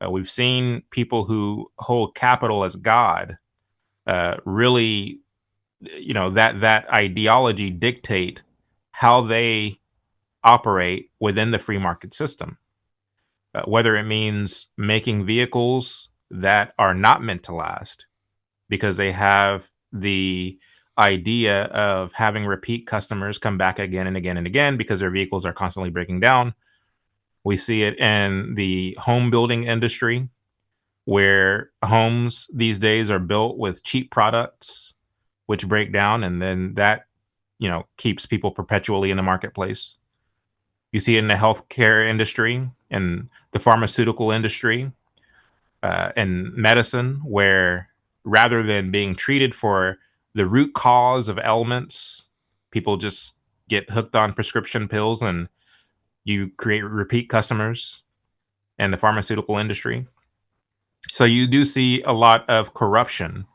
We've seen people who hold capital as God really, that ideology dictate how they operate within the free market system. Whether it means making vehicles that are not meant to last because they have the idea of having repeat customers come back again and again and again because their vehicles are constantly breaking down. We see it in the home building industry, where homes these days are built with cheap products which break down, and then that keeps people perpetually in the marketplace. You see it in the healthcare industry and the pharmaceutical industry and medicine, where rather than being treated for the root cause of ailments, people just get hooked on prescription pills, and you create repeat customers in the pharmaceutical industry. So you do see a lot of corruption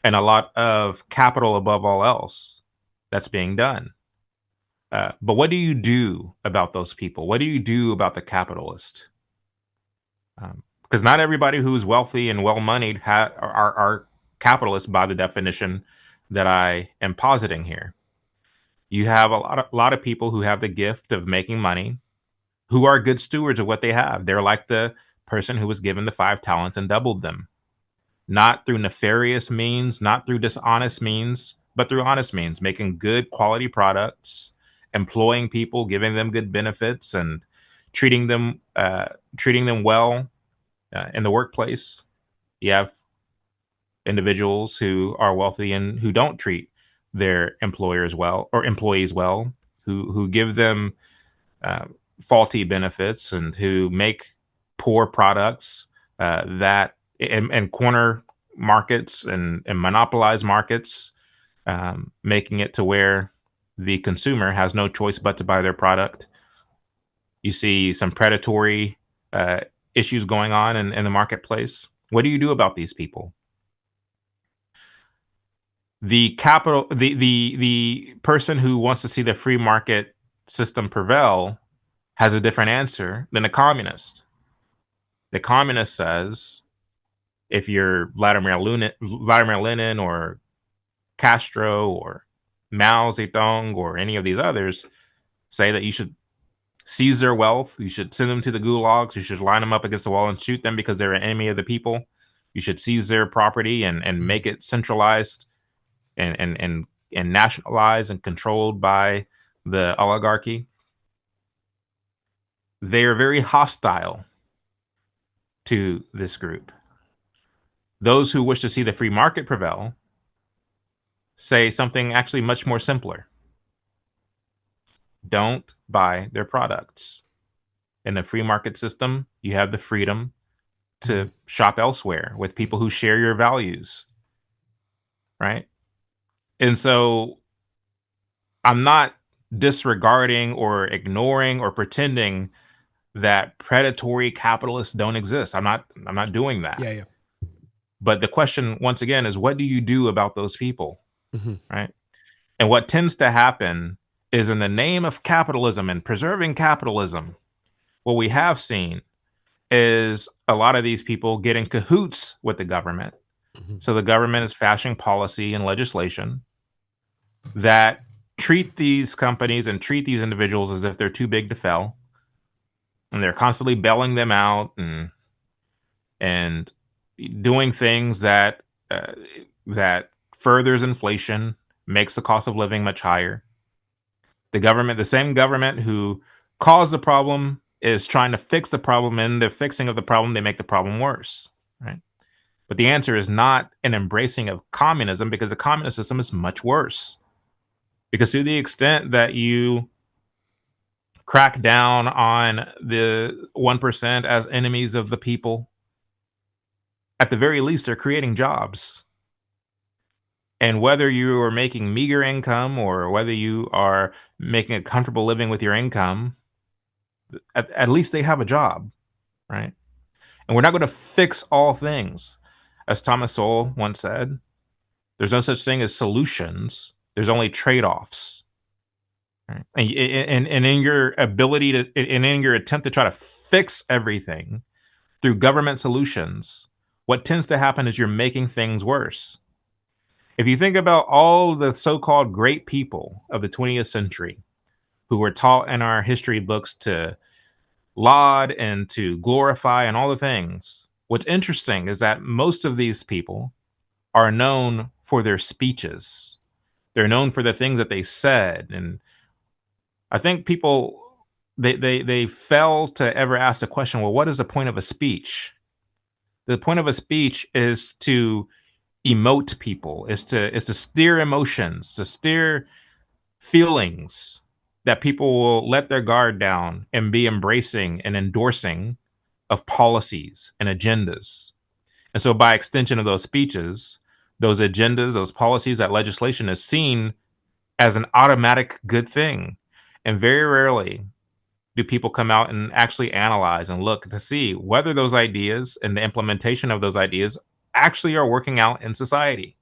and a lot of capital above all else that's being done. But what do you do about those people? What do you do about the capitalist? Because not everybody who's wealthy and well-moneyed are capitalists by the definition that I am positing here. You have a lot of people who have the gift of making money, who are good stewards of what they have. They're like the person who was given the 5 talents and doubled them, not through nefarious means, not through dishonest means, but through honest means, making good quality products, employing people, giving them good benefits, and treating them well in the workplace. You have individuals who are wealthy and who don't treat their employers well, or employees well, who give them faulty benefits and who make poor products that and corner markets and monopolize markets, making it to where the consumer has no choice but to buy their product. You see some predatory issues going on in the marketplace. What do you do about these people? The person who wants to see the free market system prevail has a different answer than the communist. The communist says, if you're Vladimir Lenin or Castro or Mao Zedong or any of these others, say that you should seize their wealth, you should send them to the gulags, you should line them up against the wall and shoot them because they're an enemy of the people. You should seize their property and make it centralized and nationalized and controlled by the oligarchy. They are very hostile to this group. Those who wish to see the free market prevail say something actually much more simpler. Don't buy their products. In the free market system, you have the freedom to shop elsewhere with people who share your values, right? And so I'm not disregarding or ignoring or pretending that predatory capitalists don't exist. I'm not doing that. Yeah. But the question, once again, is what do you do about those people, right? And what tends to happen is, in the name of capitalism and preserving capitalism, what we have seen is a lot of these people get in cahoots with the government. So the government is fashioning policy and legislation that treat these companies and treat these individuals as if they're too big to fail. And they're constantly bailing them out and doing things that furthers inflation, makes the cost of living much higher. The same government who caused the problem, is trying to fix the problem. In the fixing of the problem, they make the problem worse, right? But the answer is not an embracing of communism, because the communist system is much worse. Because to the extent that you crack down on the 1% as enemies of the people, at the very least, they're creating jobs. And whether you are making meager income or whether you are making a comfortable living with your income, at least they have a job, right? And we're not going to fix all things. As Thomas Sowell once said, there's no such thing as solutions. There's only trade-offs. Right? And in your ability to, and in your attempt to try to fix everything through government solutions, what tends to happen is you're making things worse. If you think about all the so-called great people of the 20th century who were taught in our history books to laud and to glorify and all the things, what's interesting is that most of these people are known for their speeches. They're known for the things that they said. And I think people, they fail to ever ask the question, well, what is the point of a speech? The point of a speech is to emote people, is to steer emotions, to steer feelings that people will let their guard down and be embracing and endorsing of policies and agendas. And so by extension of those speeches, those agendas, those policies, that legislation is seen as an automatic good thing. And very rarely do people come out and actually analyze and look to see whether those ideas and the implementation of those ideas actually are working out in society.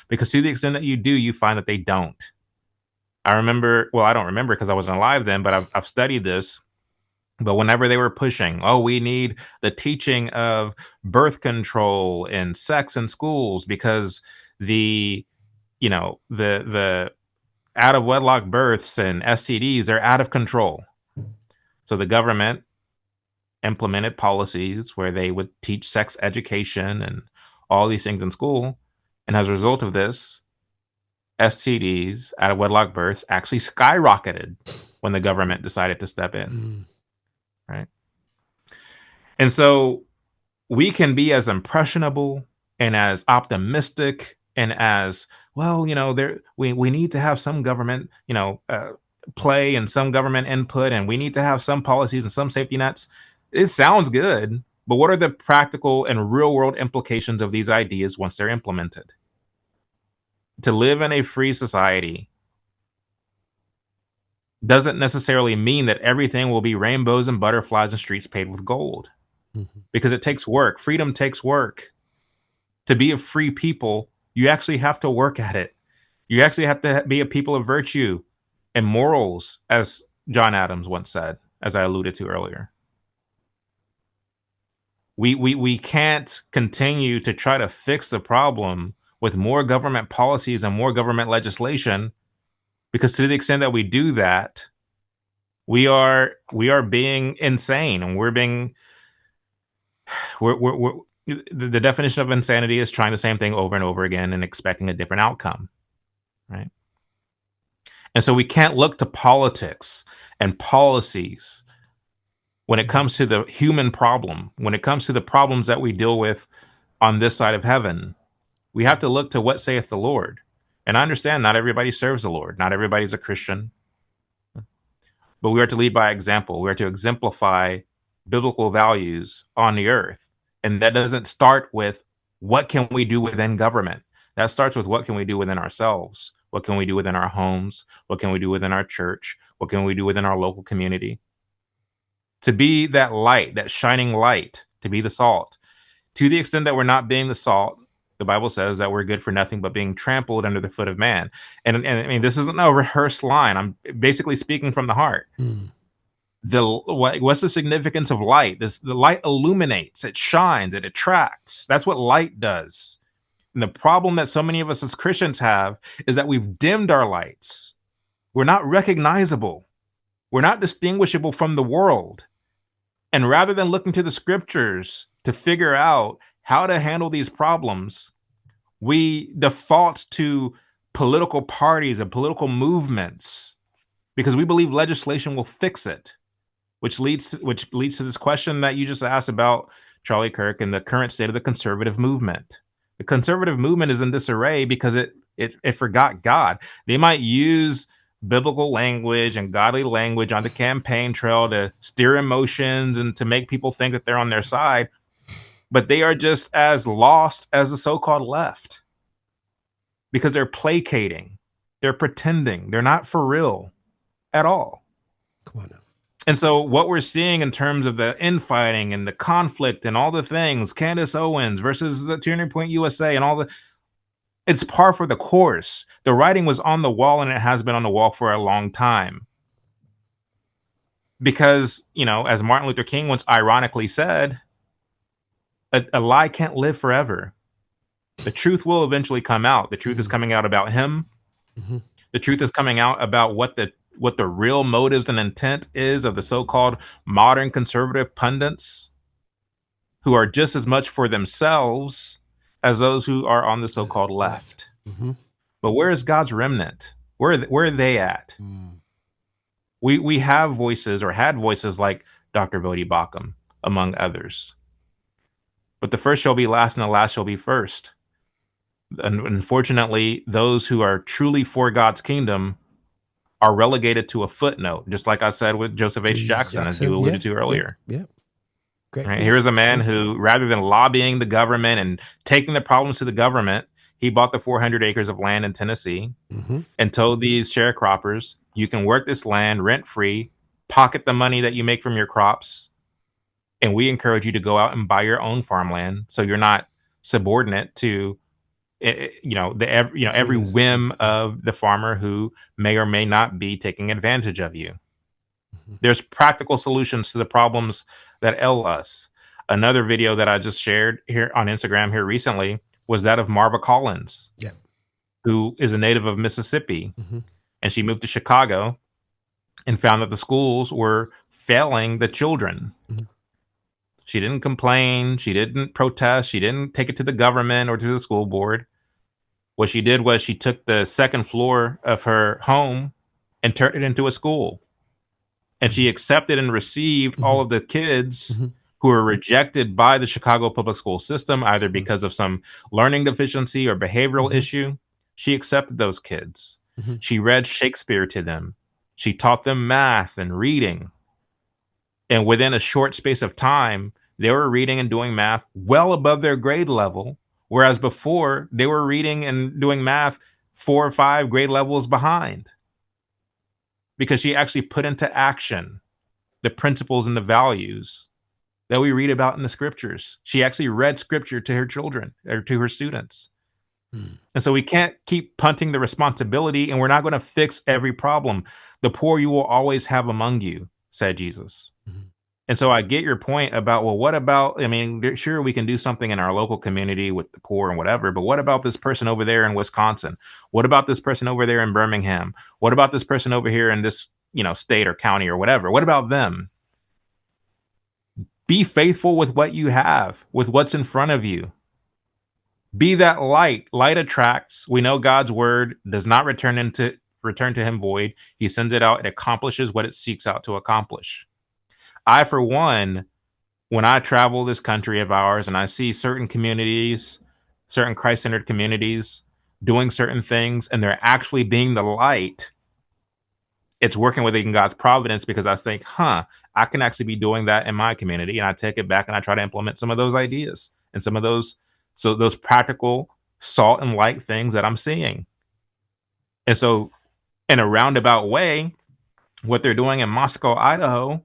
Because to the extent that you do, you find that they don't. I remember, well, I don't remember because I wasn't alive then, but I've studied this. But whenever they were pushing, oh, we need the teaching of birth control and sex in schools because the out of wedlock births and STDs are out of control. So the government implemented policies where they would teach sex education and all these things in school. And as a result of this, STDs, out of wedlock births, actually skyrocketed when the government decided to step in. Right. And so we can be as impressionable and as optimistic and as, well, we need to have some government, play and some government input, and we need to have some policies and some safety nets. It sounds good, but what are the practical and real world implications of these ideas once they're implemented? To live in a free society doesn't necessarily mean that everything will be rainbows and butterflies and streets paved with gold. Because it takes work. Freedom takes work. To be a free people, you actually have to work at it. You actually have to be a people of virtue and morals, as John Adams once said, as I alluded to earlier. We can't continue to try to fix the problem with more government policies and more government legislation, because to the extent that we do that, we are being insane, and we're the definition of insanity is trying the same thing over and over again and expecting a different outcome, right? And so we can't look to politics and policies when it comes to the human problem, when it comes to the problems that we deal with on this side of heaven. We have to look to what saith the Lord. And I understand not everybody serves the Lord. Not everybody's a Christian. But we are to lead by example. We are to exemplify biblical values on the earth. And that doesn't start with what can we do within government. That starts with what can we do within ourselves? What can we do within our homes? What can we do within our church? What can we do within our local community? To be that light, that shining light, to be the salt. To the extent that we're not being the salt, the Bible says that we're good for nothing but being trampled under the foot of man. And I mean, this isn't a rehearsed line. I'm basically speaking from the heart. What's the significance of light? The light illuminates, it shines, it attracts. That's what light does. And the problem that so many of us as Christians have is that we've dimmed our lights. We're not recognizable. We're not distinguishable from the world. And rather than looking to the scriptures to figure out how to handle these problems, we default to political parties and political movements because we believe legislation will fix it, which leads to this question that you just asked about Charlie Kirk, and the current state of the conservative movement. The conservative movement is in disarray because it forgot God. They might use biblical language and godly language on the campaign trail to steer emotions and to make people think that they're on their side, but they are just as lost as the so-called left because they're placating, they're pretending, they're not for real at all. Come on now. And so what we're seeing in terms of the infighting and the conflict and all the things, Candace Owens versus the Turning Point USA and all the, it's par for the course. The writing was on the wall, and it has been on the wall for a long time. Because, you know, as Martin Luther King once ironically said, a lie can't live forever. The truth will eventually come out. The truth is coming out about him. The truth is coming out about what the real motives and intent is of the so-called modern conservative pundits who are just as much for themselves as those who are on the so-called left. But where is God's remnant? Where are they at? We have voices, or had voices, like Dr. Voddie Baucham, among others. But the first shall be last, and the last shall be first. And unfortunately, those who are truly for God's kingdom are relegated to a footnote, just like I said with Joseph H. Jackson, as you alluded to earlier. Great. Right? Here's a man who, rather than lobbying the government and taking the problems to the government, he bought the 400 acres of land in Tennessee and told these sharecroppers, you can work this land rent-free, pocket the money that you make from your crops, and we encourage you to go out and buy your own farmland so you're not subordinate to every whim of the farmer who may or may not be taking advantage of you. There's practical solutions to the problems that ail us. Another video that I just shared here on Instagram here recently was that of Marva Collins, who is a native of Mississippi. And she moved to Chicago and found that the schools were failing the children. She didn't complain. She didn't protest. She didn't take it to the government or to the school board. What she did was she took the second floor of her home and turned it into a school. And she accepted and received all of the kids who were rejected by the Chicago public school system, either because of some learning deficiency or behavioral issue. She accepted those kids. She read Shakespeare to them. She taught them math and reading. And within a short space of time, they were reading and doing math well above their grade level. Whereas before, they were reading and doing math 4 or 5 grade levels behind. Because she actually put into action the principles and the values that we read about in the scriptures. She actually read scripture to her children, or to her students. And so we can't keep punting the responsibility, and we're not going to fix every problem. The poor you will always have among you, said Jesus. And so I get your point about, well, what about, I mean, sure, we can do something in our local community with the poor and whatever, but what about this person over there in Wisconsin? What about this person over there in Birmingham? What about this person over here in this, state or county or whatever? What about them? Be faithful with what you have, with what's in front of you. Be that light. Light attracts. We know God's word does not return to him void. He sends it out. It accomplishes what it seeks out to accomplish. I, for one, when I travel this country of ours and I see certain communities, certain Christ-centered communities doing certain things, and they're actually being the light, it's working within God's providence, because I think, I can actually be doing that in my community. And I take it back and I try to implement some of those ideas and some of those practical salt and light things that I'm seeing. And so in a roundabout way, what they're doing in Moscow, Idaho,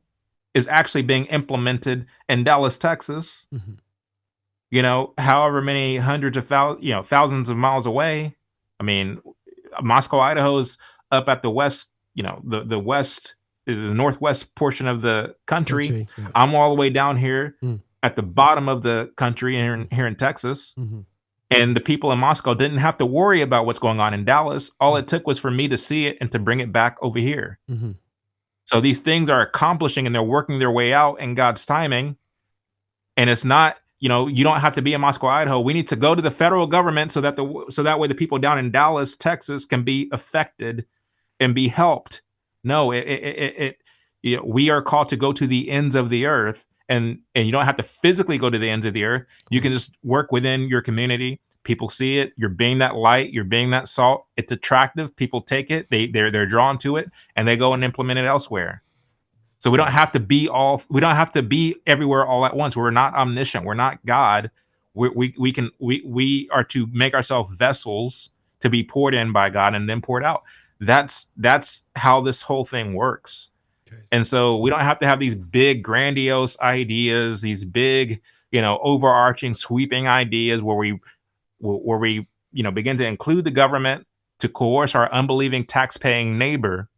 is actually being implemented in Dallas, Texas, however many hundreds of thousands of miles away. I mean, Moscow, Idaho is up at the west, the west, the northwest portion of the country. I'm all the way down here at the bottom of the country here in Texas. And the people in Moscow didn't have to worry about what's going on in Dallas. All it took was for me to see it and to bring it back over here. So these things are accomplishing, and they're working their way out in God's timing. And it's not, you don't have to be in Moscow, Idaho. We need to go to the federal government so that way the people down in Dallas, Texas can be affected and be helped. No, we are called to go to the ends of the earth and you don't have to physically go to the ends of the earth. You can just work within your community. People see it. You're being that light. You're being that salt. It's attractive. People take it. They're drawn to it, and they go and implement it elsewhere. So we don't have to be everywhere all at once. We're not omniscient. We're not God. We are to make ourselves vessels to be poured in by God and then poured out. That's how this whole thing works. And so we don't have to have these big grandiose ideas, these big, overarching sweeping ideas where we begin to include the government to coerce our unbelieving tax-paying neighbor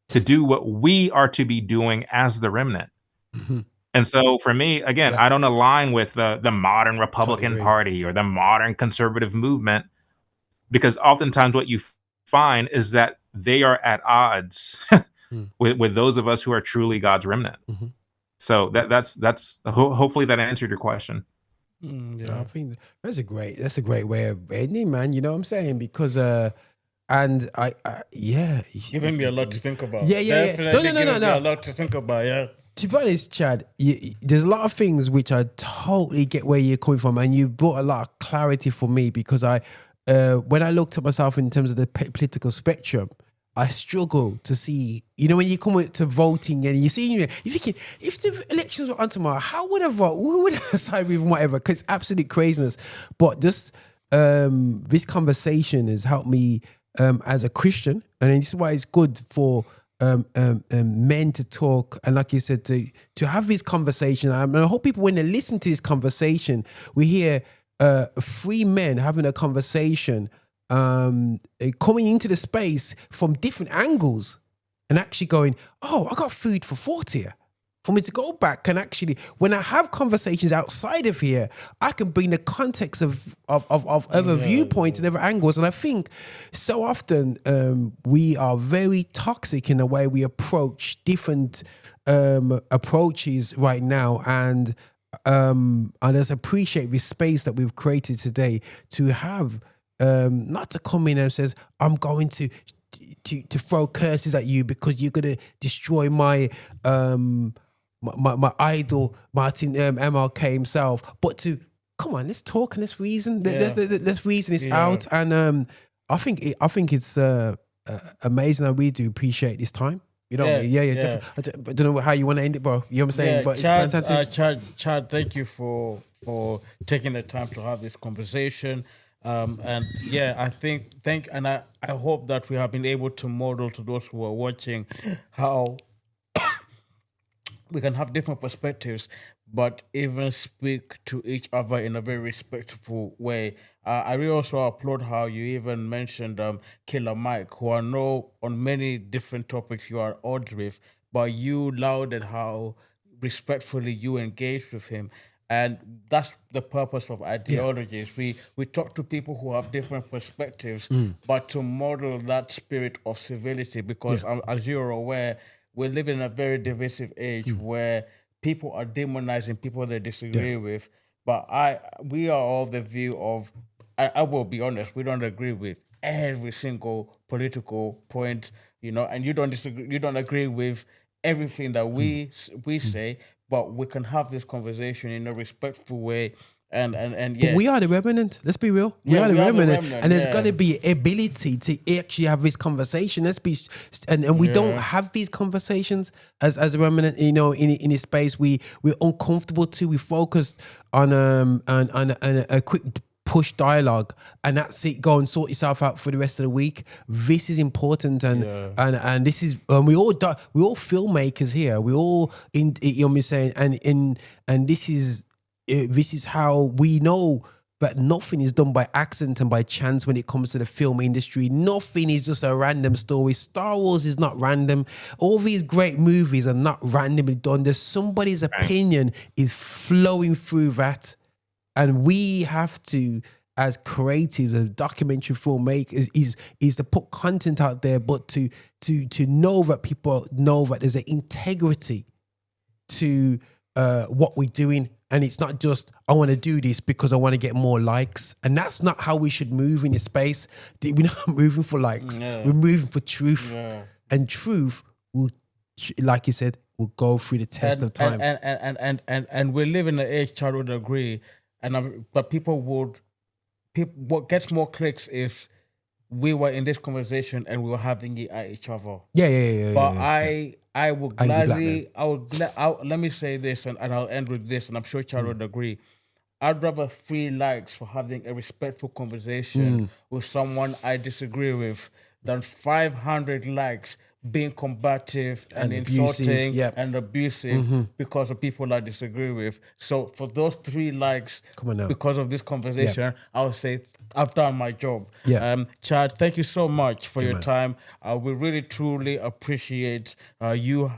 to do what we are to be doing as the remnant. Mm-hmm. And so for me, again, I don't align with the modern Republican Party or the modern conservative movement, because oftentimes what you find is that they are at odds with those of us who are truly God's remnant. Mm-hmm. So that's hopefully that answered your question. I think that's a great way of ending, man. You know what I'm saying? Because and I giving me a lot to think about. Yeah. No. A lot to think about. Yeah. To be honest, Chad, there's a lot of things which I totally get where you're coming from, and you brought a lot of clarity for me, because when I looked at myself in terms of the political spectrum, I struggle to see, when you come to voting and you're thinking, if the elections were on tomorrow, how would I vote? Who would I side with, whatever? Because it's absolute craziness. But this conversation has helped me as a Christian, and this is why it's good for men to talk, and like you said, to have this conversation. And I hope people, when they listen to this conversation, we hear three men having a conversation, coming into the space from different angles, and actually going, oh, I got food for thought here. For me to go back and actually, when I have conversations outside of here, I can bring the context of other viewpoints and other angles. And I think so often we are very toxic in the way we approach different approaches right now. And I just appreciate this space that we've created today to have, not to come in and says, I'm going to throw curses at you because you're going to destroy my idol, Martin MLK himself, but to come on, let's talk and let's reason. Let's reason this out. And I think it's amazing, and we do appreciate this time. Definitely. I don't know how you want to end it, bro. You know what I'm saying? But Chad, it's fantastic. Chad, thank you for taking the time to have this conversation. And I hope that we have been able to model to those who are watching how we can have different perspectives, but even speak to each other in a very respectful way. I really also applaud how you even mentioned Killer Mike, who I know on many different topics you are at odds with, but you lauded how respectfully you engaged with him. And that's the purpose of Ideologies. We talk to people who have different perspectives, but to model that spirit of civility, because as you're aware, we live in a very divisive age where people are demonizing people they disagree with. But we are of the view of, I will be honest, we don't agree with every single political point, and you don't agree with everything that we say, but we can have this conversation in a respectful way. And but we are the remnant. Let's be real. We are the remnant, and there's got to be ability to actually have this conversation. And we don't have these conversations as a remnant. In this space, we're uncomfortable too. We focus on a quick push dialogue, and that's it. Go and sort yourself out for the rest of the week. This is important, and this is we all filmmakers here. We all saying, and this is how we know that nothing is done by accident and by chance when it comes to the film industry. Nothing is just a random story. Star Wars is not random. All these great movies are not randomly done. There's somebody's opinion is flowing through that. And we have to, as creatives, as documentary filmmakers, is to put content out there, but to know that people know that there's an integrity to what we're doing. And it's not just, I want to do this because I want to get more likes. And that's not how we should move in this space. We're not moving for likes. We're moving for truth. And truth will, like you said, will go through the test of time. And we live in an age, Chad would agree, but what gets more clicks if we were in this conversation and we were having it at each other. Yeah. But I would gladly, let me say this and I'll end with this, and I'm sure Chad would agree. I'd rather 3 likes for having a respectful conversation with someone I disagree with than 500 likes being combative and insulting and abusive because of people I disagree with. So for those 3 likes, because of this conversation, I would say I've done my job. Chad, thank you so much for your time. We really, truly appreciate you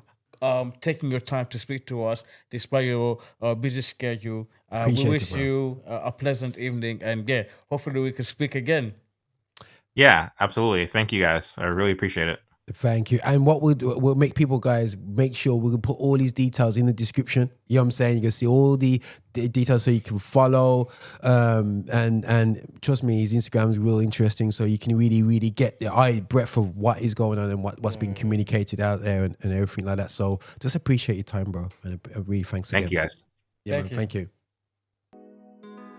taking your time to speak to us despite your busy schedule. We wish you a pleasant evening, and hopefully we can speak again. Yeah, absolutely. Thank you guys. I really appreciate it. Thank you. And what we'll make people, guys, make sure we'll put all these details in the description. You know what I'm saying? You can see all the details so you can follow. And trust me, his Instagram is real interesting. So you can really, really get the breadth of what is going on and what's being communicated out there and everything like that. So just appreciate your time, bro. And really thanks again. Thank you, guys. Thank you.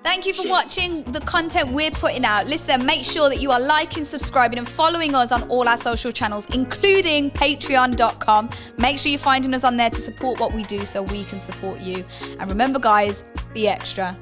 Thank you for watching the content we're putting out. Listen, make sure that you are liking, subscribing and following us on all our social channels, including patreon.com. Make sure you're finding us on there to support what we do so we can support you. And remember, guys, be extra.